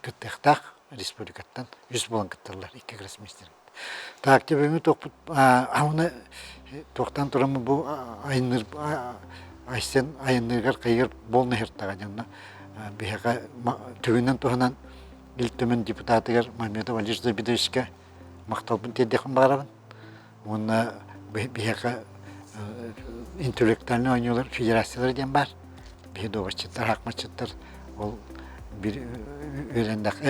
көттіқтақ республикаттан 100 болан көттірлер, 2 гроссмейстер. Так, тебеме тоқпыт, оны тоқтан тұрамы бұл айсен айынырғар қайыр болны херттаға жанына. Бияға түгінен тұғынан Илтөмен депутатыгар Мамедов Алиш Забидовичка мақталбын теддеқін бағарабын. Оны бияға интеллектуальный ойнылар федерациялар ден бар. Бейдовачыттар, хақмачыттар, ол бір өрендақ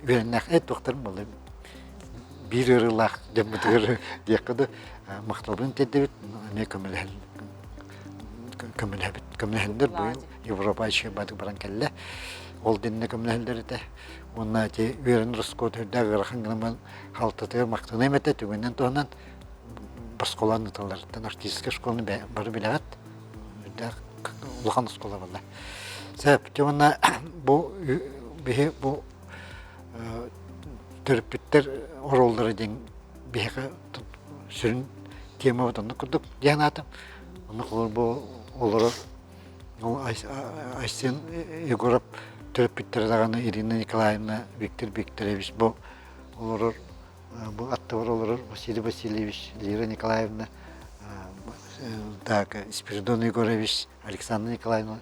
вернах доктор болды. Bir ырылах жамбытыр дияқады мақталбын теддебит не көмілхәбіт бұл Европа іші бадық баран кәлі ол денне көмілхәлдері де онна те верін рұскот үрдәгі рахангынаман халтатығыр мақтаны әметі түгінен туғанан басқоланы таларыттан артистика школаны бары біләғат ұлған школа болды. Сәп, жамана бұл төріппеттер оролдары ден бейхі сүрін тема бұтанны күрдік дейін атым. Оны қолыр бұл олары Айсен Егоров төріппеттер дағаны Ирина Николаевна, Виктор Викторович бұл олары бұл аттығыр олары Василий Васильевич, Лира Николаевна, Спиридон Егорович, Александра Николаевна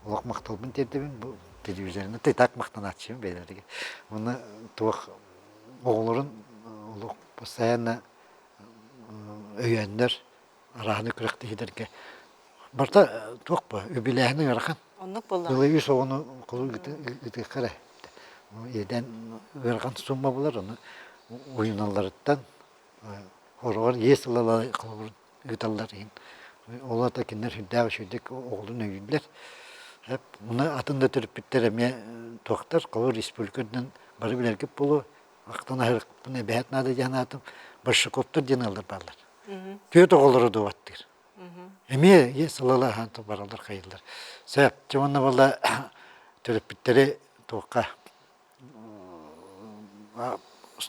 олақ мақталбын дедібін бұл телевизорына так мақтан атшым бейлерге. Оны туық оғылырын постоянно өйендер арағыны күректі хедерге. Барта туық ба, өбіләхінің арақын. Оннық болла. Жылы үй соғыны құлы үті қара. Еден өрған сумма болар, оны ойыналарыттан орғар есілалар қылыр үталар ең. Олар да кендер хүддағы шөйдек оғылын өйіндер. Мұны атында түріп біттер әме тоқтар, қолы республикадан бары білергіп болу, ақтан айрық бұны бәйт нады жаны атым, башы коптар ден алдар барлар. Түйет оғылары дуаттыр. Әме салала ханты баралдар қайылдар. Сәп, жауанна бала түріп біттері тоққа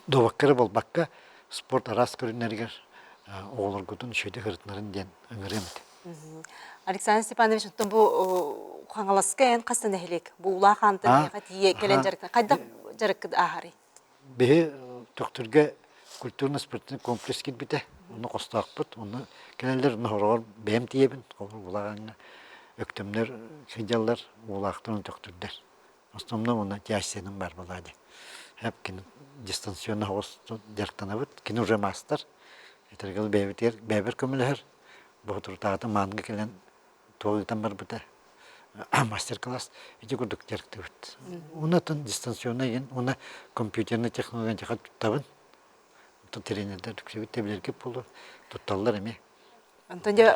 доваққары бол баққа спорт арас көрінергер оғылар күтін шөйді ғырытнарын ден өңіремді. Александр Степанович, бұл қаңаласқа ең қастан әхілек? Бұл ұла қантын тие келен жарықта. Қайда жарыққыд ағары? Бе доктурга культурно-спортивный комплекс кетбіті. Оны қостақ бұд. Оны кәлелер ұнығырғыр бәйім тиебін. Қолыр ұлағанға өктімдер, хеджалар ұлақтырын доктурдар. Остомна оны тиасенің бар болады. Әп кені дистанционны хоғыз жарықтана бұд. Кені уже мастар. Етергіл бәйбір көмілер. Бұл тұртағыда маңға келен тоғыдан бар бұда мастер-класс еде күрдік жарықты бұд. Оны тұн дистанционна ең, оны компьютерный технологиян жақат тұттабын. Тренердер түксебет тебілерге болу, тұтталылар әме. Антонда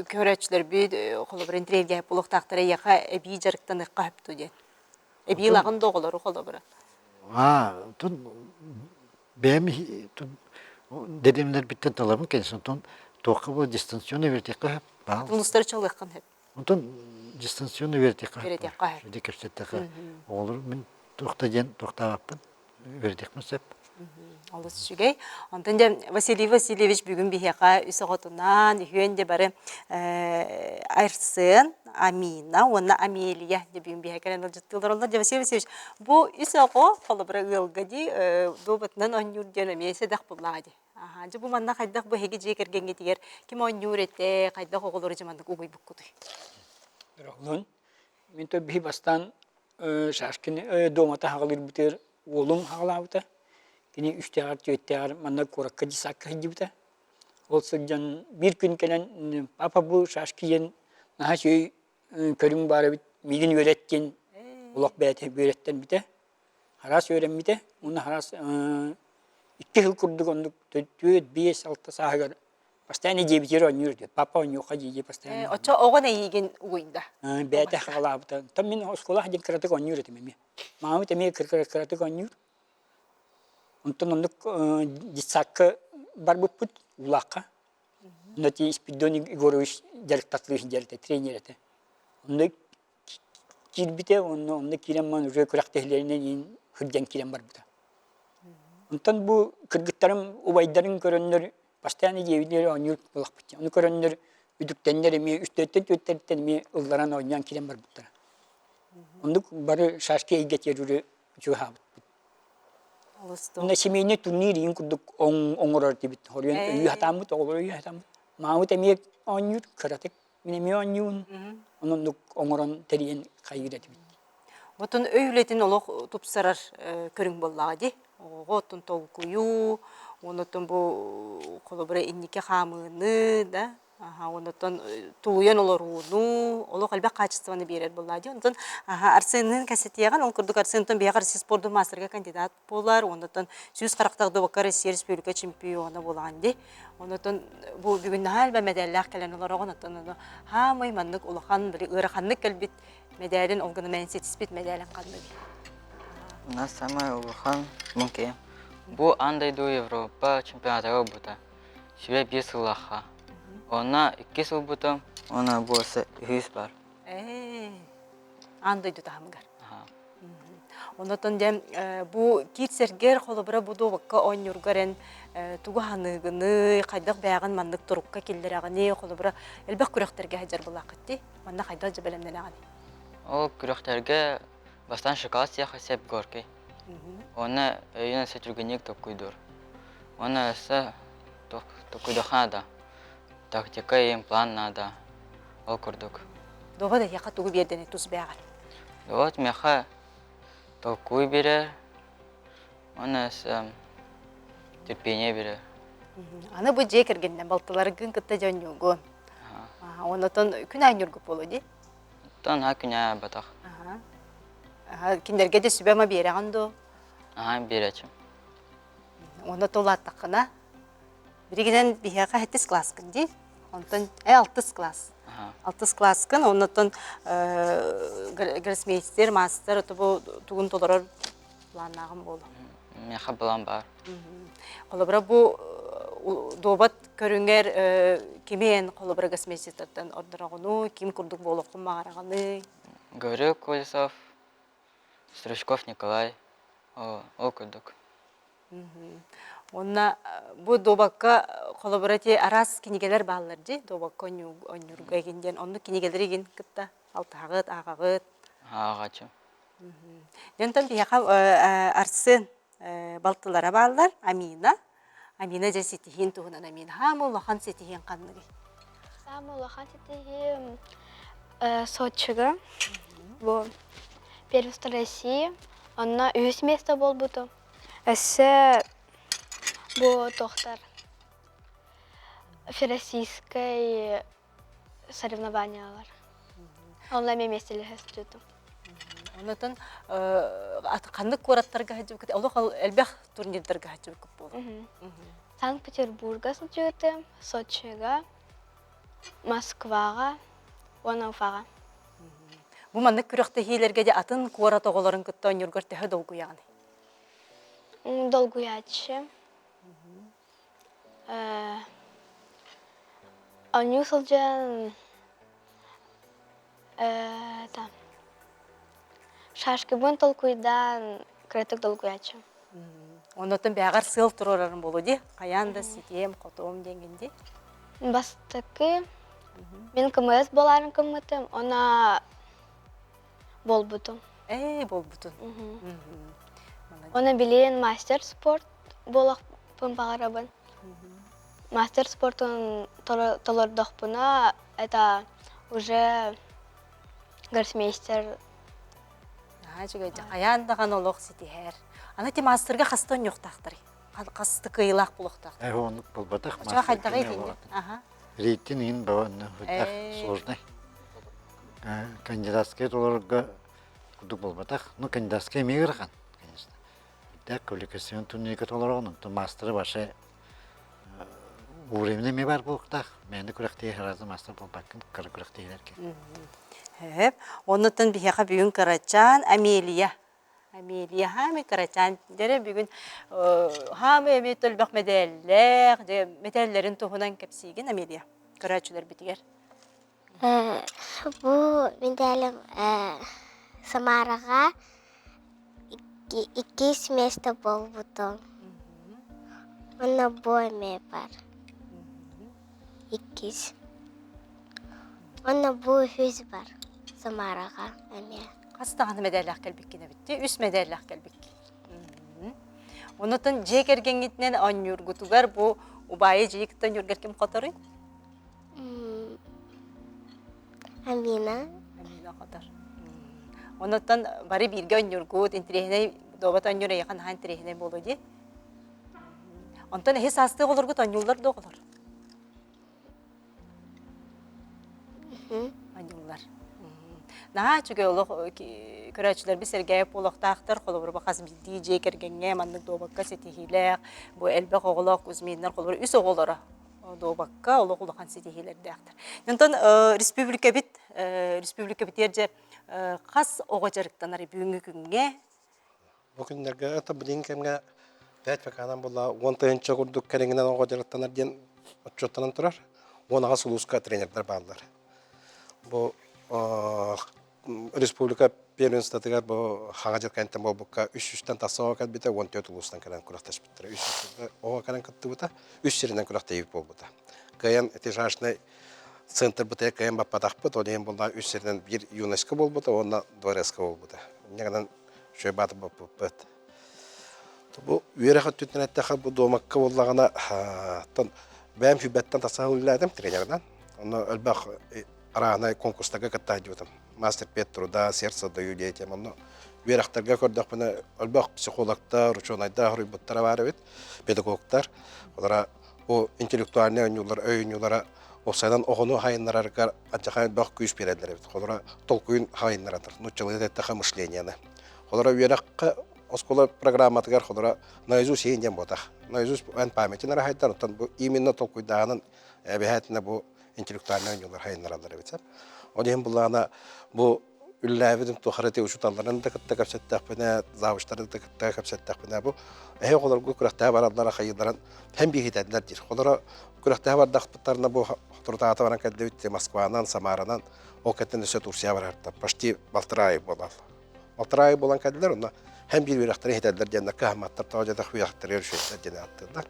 көрәтшілер бүйд, қолы бір интерьерге болуқтақтары яқа әбей жарықтан ұққа өпті де. Әбей лағын доғылары қолы бірі. Тұн бәйім дедемлер біттен талабын кәнесін тұн тоқы бұл дистанционный вертеққа өп. Тұныстары чалыққан өп. Тұн дистанционный вертеққа өп. Өде көпсеттеққа. Олар мен тоқта ден тоқта аппын вертеқмін сөп. Алыс жүгей. Антонда Василий Васильевич бүгін бейеқа үсі ғотынан үйенде бары Айрсын, Амина, онна Амелия де бүгін бейеқален ұлжыттылар олар. Василий Васильевич, бұл үсі ғо қолы бірі ғылғади добытынан оңюрден өмесі дақ бұллағады. Бұл манна қайдақ бұл хеге жекергенге тегер кем оңюр етті, қайдақ оғылары жамандық ұғой бұққыды. Рахлын, мен то бей бастан шашкini домата хағалыр бітер олың хағалауыта. Kini üstəğər, tötəğər, mənə qoraqqa disaqqa hidibdə. Olsa can bir gün gelen papa bu şaşkiyen naha şey körüm barı bit milin öğretken ulaq bəyətə öğretten bide. Haras öğren bide. Onu haras 2 yıl kurduk onu 4-5-6 sahəgar. Pastayını cebiteri oynuyor diyor. Papa oynuyor diye pastayını. Oça oğana yiyin uyunda. Bəyətə xağalabda. Tam men oskola hadin karatık oynuyor dedim. Mağmı temeye karatık oynuyor. Ondan onu disakka barbuput ulaqqa. Nati Spidon Igorovich jarıktatlığı jarıkta trener ete. Onu kirbite onu kireman rökurak tehlerine hırcan kirem var burada. Ondan bu kırgıtlarım ubaydarın körünler pastane yevileri oynuyor ulaq bitti. Onu körünler üdüktenler mi üstetten mi ıldıran oynayan kirem var burada. Onu barı şaşkiye getirir juha. Onda semeyne turniri kurduk oңорор тибит. Хорьян үй хатамыт, оғлар үй хатамыт. Мамы темек ойнур, кыратык. Минеме ойнуын. Onun oңорон териен кайгыра тибит. Отын өйлетін олық тупсарар көрің боллаға де. Отын толкую, онытын бұл қолы бірі иннеке қамыны, да? Онотон туйан олоруну, оло калбак качествоны берер буллади. Онотон Арсеннин кассетияган, ол курдук Арсентон биягар спорту мастерга кандидат болар. Онотон сүз карактагы бакар Россия Республика чемпионы булганди. Онотон бу бүгүн халба медаллар келен олар онотон хамай маннык улахан били ыраханнык келбит медалин олганы мен сетиспит медалин канды. У нас самый улухан мунки. Бу андай до Европа чемпионата бута. Себе бес улаха. Она 2 жыл бутам, она болса 100 бар. Андай дутамгар. Онотон дем бу китсергер холобра бу добакка онюргарын тугу ханыгыны кайдак байган мандык турукка келдераганы холобра элбек күрөктерге хажар булакытти. Манна кайда жабелемден аганы. Ол күрөктерге бастан шоколад яха сеп горки. Она юна сетүргенек токуйдур. Она са токуйдохада. Тактика им план надо. Ол курдук. Доба да яка тугу бердени туз байган. Вот меха токуй берер. Она терпение берер. Аны бу жей кергенден балтылары күн кытта жонюгу. Онотон күн айнюргу болуди. Тон хакуня батах. Киндерге де сүбема берегандо. Беречим. Оны толаттакына. Биригинен бияка 7 класс кынди. Онтон 6 класс. 6 класс кын, онтон гроссмейстер, мастер тугун толорор планнагым болу. Меха план бар. Колобра бу добат көрүңер кимен колобра гроссмейстерден ордорогуну, ким курдук болуп магараганы. Гаврил Колесов, Стручков Николай. Ол курдук. Онна бу добакка колобрати арас кинигелер баалар жи, добакка онюрга кенден, онну кинигелери ген кытта алтагыт, агагыт. Агачым. Дентон бияка Арсен балтылара баалар, Амина же сетихин тугунан Амина. Хамы улахан сетихин канныгы. Самый улахан сетихин Сочига. Бу первенство России. Онна 3 место бол буту. Эссе бу тохтар всероссийской соревнованиялар. Онлайн меселе хэстүтү. Онотон кандык кураттарга хажып кет. Олох элбэх турнирдерге хажып кеп болду. Санкт-Петербурга сылжыгытым, Сочига, Москвага, Уфага. Бу мандык күрөктө хилерге де атын куара тоголорун кытта онюргар техе долгу яганы. Долгуячы. Оню сылжан шашки бун толкуйдан кретик долгуячы. Онотон бягар сыл турорарын болу ди. Каянда ситем, котом дегенде. Бастыкы мен КМС боларын кымытым, она болбутум. Болбутун. Она билен мастер спорт болақ пымпағарабын. Мастер спортын толордақпына, это уже гроссмейстер. Каяндаган олох ситихер. Ана ти мастерга хастон жоқтақтыр. Қасты кыйлақ бұлықтақтыр. Оны болбатах Ача хайдагы дейінде. Рейтин ин баванна худах сложный. Кандидатский толорга кудук болбатах. Ну кандидатский меграхан, конечно. Так квалификацион турнирге толоргон, то мастеры башы уровень ме бар болуктах. Менде күрәктей разы мастер болбакын, кыр күрәктейлерге. Онотон бияка бүгүн карачан Амелия хами карачан дере бүгүн хами эметел бак медаллер, медаллерин тухунан кепсиген Амелия. Карачулар битигер. Бу медаль Самарага 2 место болбуту. Она бойме бар. 2. Она бу хүз бар. Самарага эме. Кастаганы медаллер келбиккене битти. 3 медаллер келбикки. Онотон жекергенгитнен онюргутугар бу убайы жектен юргер ким катары? Амина катар. Онотон бары бирге онюргут интерехне добат онюра якан хан интерехне болу ди. Онтон хес асты олоргут онюлар доголор. Анюлар. Наха чүгө олох көрәчүләр бис эргәп олохтактар, холобур бахас билди жекергенге маннык добакка сетихилек, бу элбек оголок үзминнәр холобур үс оголора добакка олох улахан сетихилердәктер. Нонтон республика бит ерже кас огочарыктанар бүгүнкү күнгө Бу күннәргә ата билин кемгә 5 факанан була 10-нчы курдук кереңнән огочарыктанар дигән отчеттан турар. Онага сулуска тренерлар барлар. Бу республика первенствотыгар бу хагажыр кантан болбукка 3-3тан тасоо кат бите 14 улустан келен куракташ биттер. 3 ого келен кытты бута 3 серинен курактайып болбута. Каян этижашный центр бите каян баппатак бут, оден булда 3 серинен бир юнеска болбута, онна дворецка болбута. Нягдан шөй баты баппат. Бу үерәхәт түтнәттә бу домакка буллагана тон бәм фибеттан тасаулладым тренердан. Оны албах арана конкурстага каттадым. Мастер Петруда, сердце даю детям. Но верахтарга көрдөх бана албах психологтар, ученайдар, буттар бар бит, педагогтар. Олар о интеллектуальный ойнулар, ойнулара осайдан огону хайыннарга ачаха бак күз берәдләр бит. Олар толкуын хайыннаратыр. Ну человека мышлениене. Олар верахка оскола программатыгар олар наизусть ендем бота. Наизусть ан памятин рахайтар. Именно толкуйдаганын әбәһәтне бу интеллектуальный oyunlar hayınlarlar bitsem. Onun bulana bu üllevidin tuharete uçutalların da kıtta kapsattak bana, zavuşları da kıtta kapsattak bana bu. Olar bu kurakta varlar hayırların hem bir hidetlerdir. Olara kurakta var dağıtlarına bu turtaata varan kadar bitti Moskva'dan, Samara'dan o kadar nüse Tursiya var hatta. Başti Baltırayı bolar. Baltırayı bolan kadar onlar hem bir virakları hidetler diyenler kahmatlar tavcada virakları yarışıyorlar diye attılar.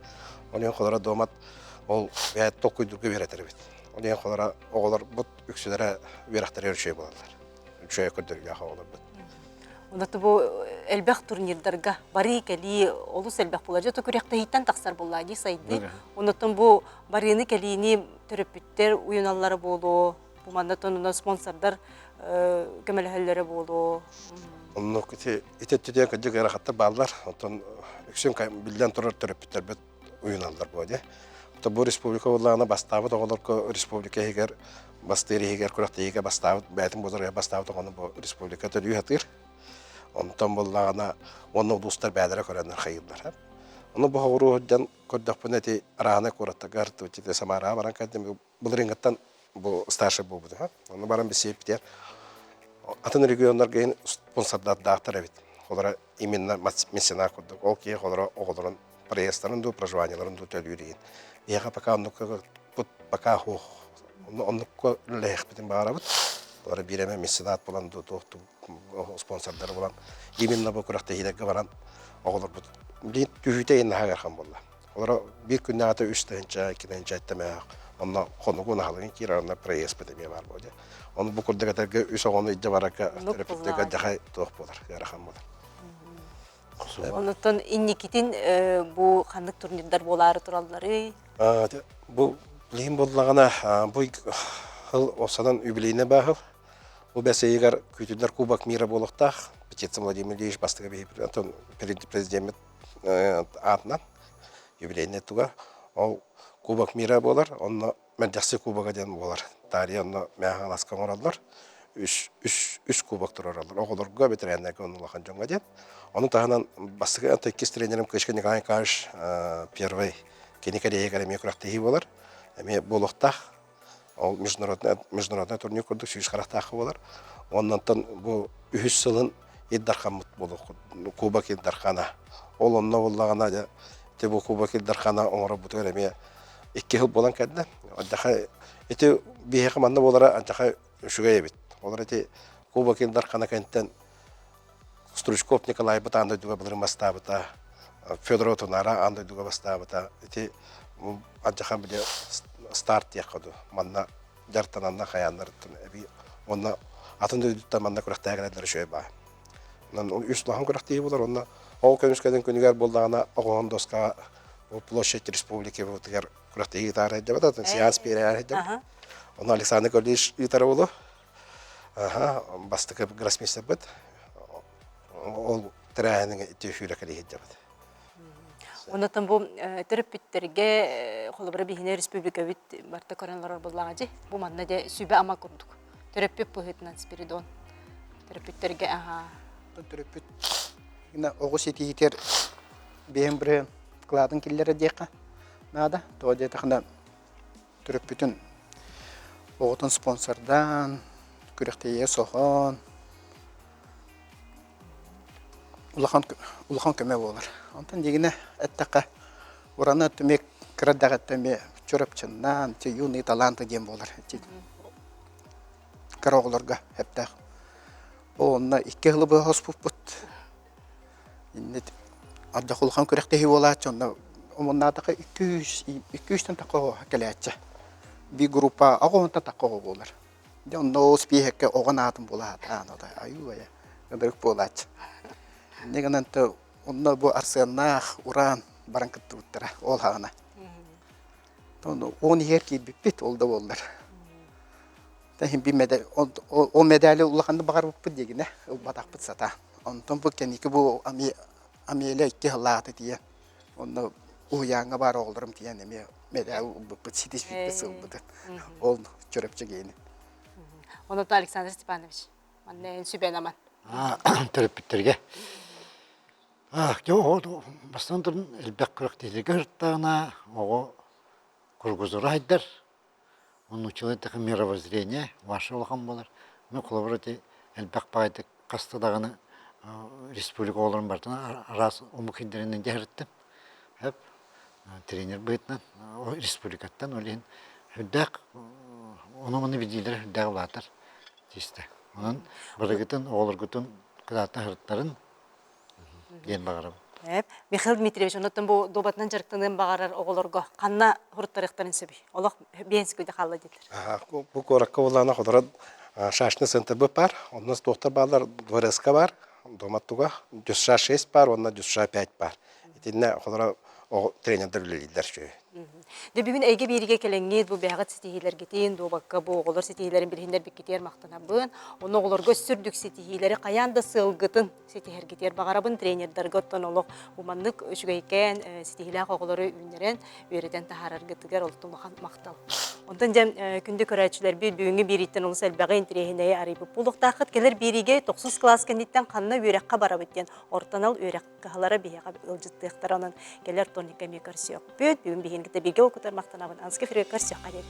Onun olara domat ol veya tokuyduğu virakları bitti. Onun kolara oğlar bu üksülere verahtar yarışıyor bulanlar. Şöyle kördürüyor oğlar bu. Onda bu elbek turnirdarga bari keli olus elbek bulacak to kürekte hitten taksar bulladı saydı. Onda bu barini kelini törüpütler uyunalları bolu. Bu mandatonunda sponsorlar gömelhellere bolu. Onun kuti itettiğe kadar gara hatta bağlar. Ondan üksüm bilden turar törüpütler bu uyunallar bu diye. Bu Respublika olanına bastavut oğlar ko Respublika higer basteri higer kurakta higer bastavut baytım bozar bastavut onu bu Respublika tölüyor hatır. Ondan bollarına onu uluslar bədərə görənlər xeyirlər. Onu bu horudan koddak buneti arana kurakta gartı çite Samara baran kadem bu ringatan bu starşı bu ha. Onu baran bir septiyer. Atın regionlar geyin sponsorlar dağıtır evet. Olara iminna mesena koddak. Okey olara oğların проездарын до проживанияларын до төлөйрийн. Яга пока пут пока хо. Оннук лех битен барабыт. Ора биреме месенат болан до спонсордар болан. Именно бу куракта хидеге баран оголор бут. Бит түһүтө ен хагархан болла. Ора бир күннө ата 3-тенче, 2-тенче айтмаа. Онна конугун халыгын кирарна проезд битеме бар болду. Оны бу курдагатарга үс огону ижде барака терапевтага жахай тох болар. Ярахан болар. Ondan innikitin bu kanlık turnirler boları turalları. Bu lehim bollagana bu hıl osadan übileyine bahıl. Bu beseyigar kütüller Kubak Mira boluqtaq. Bitetse Vladimir Ilyich bastıga beyip Anton prezident atından übileyine tuga. O Kubak Mira bolar. Onna medjasi Kubaka den bolar. Tarihi onna meğan askan orallar. Üç kubak turarlar. Oğulurga bitirenlerge onu lakan jonga den. Onun tahından bastıga tekis trenerim Kışkı Nikolay Karş первый kenikariye garamiye kuraktahi bolar. Eme boluqtaq. O международный турнир kurduk, süyüş qaraktaqı bolar. Ondan bu 3 yılın iddarqamut boluq. Kubak iddarqana. Ol onna bollagana da te bu kubak iddarqana oңора butu garamiye 2 yıl bolan kadda. Addaqa ete bir hekmanda bolara addaqa şugaya bit. Olar ete kubak iddarqana kentten Стручков Николай Батанда дуга булыр мастабыта, Федоров Тунара андай дуга мастабыта. Эти аджахан биле старт якыды. Манна жартананна хаяннар тун эби онна атын дөдүттө манна курактагылар шөй ба. Нан үч лахан куракты болар онна ол көмүскөдөн күнүгөр болдагана огон доска площадь республики вот гер куракты гитара жабата сеанс берер деп. Онна Александр Колиш гитара болду. Ага, бастык гроссмейстер бит. Ол трәһәнең тәфсире килә дип. Онотон бу төрөппүттерге холобра бихине республика бит барта коронлар буллагы. Бу манна де сүбе ама курдук. Төрөппүт быһытынан Спиридон. Төрөппүттерге Төрөппүт ина огус ититер бем бир кладын киллере дека. Нада, то де тахна төрөппүтүн оготун спонсордан күрөктөйө сохон улахан көмө болар. Антан дегене эттака ураны төмек крадагаттаме чөрөпчүннан те юный таланты дем болар. Кароглорга хепта. Онна 2 жыл бу хоспуппут. Иннет адда улахан күрөктөйө болар, чонна омоннатака 200 тако келече. Би группа агонта тако болар. Донно спихекке огонатын болат. Анода аюя. Гыдырык болат. Негананта онна бу арсенах уран баранкытты уттара ол хагана. Тону он ерки биппит олда болдар. Тахин би медаль о медаль улаханды багар буппут дегене батакпыт сата. Онтон бу кеники бу амеле 2 жылаты тие. Онна уянга бар олдырым тие неме медаль буппут ситишпит сылбыты. Ол чөрөпчө гейни. Онотон Александр Степанович. Манне сүбенаман. Төрөппүттерге. Жо, бастан тұрын әлбәк күрәктейлігі ұрттағына, оғы күргізірі айдар. Оның учылы тәқі мировоззрение, вашы олған болар. Мен құлабыр өте әлбәк бағайды қастыдағыны республика оларын бартына арас омықиндерінен жәріттім. Әп, тренер бұйтынан, республикаттан олейін. Хүддәк, оны бедейлері хүддәк ұлатыр. Дейсті. Onun bırıgıtın, oğulurgıtın kıdağıtın hırıtların gen bağırım. Mikhail Dmitrievich, onotun bu dobatından jarıktığının bağırar oğulurgu. Kanna hırıttarıqtарын söbü. Olaq bensiköyde қалла dediler. Bu korakka olana kadar şaşını sıntıbı var. Ondan doktor bağlar dvareska var. Domattuga 106 var, ondan 105 var. İtinne kadar o trenerler lider şu. De bugün ege biriге kelengет bu bägat sitihilер geten, dobakka bu oğulur sitihilerin bilhinler bikketer maqtanabın. Onu oğulurga sürdük sitihileri qayanda sılgıtın sitiher geter bağarabın trenerler gotton oluq. Bu manlık öşügeyken sitihilak oğuluru ünleren öğreten taharar gıtıgar olutun maqtal. Ondan jam күндө көрәчүләр bir бүгүнгү bir itten улус элбәгә интерехинәе арыйбы булык тахыт келер бириге 9 класс кенdiттен канна өрәккә бара биттен ортанал өрәккәләре бияга ылжыттыктарынан келер тоника мекарсиок. Бүт бүгүн бигенгә бирге окутар мактанабын. Анскы фрекарсиок кадер.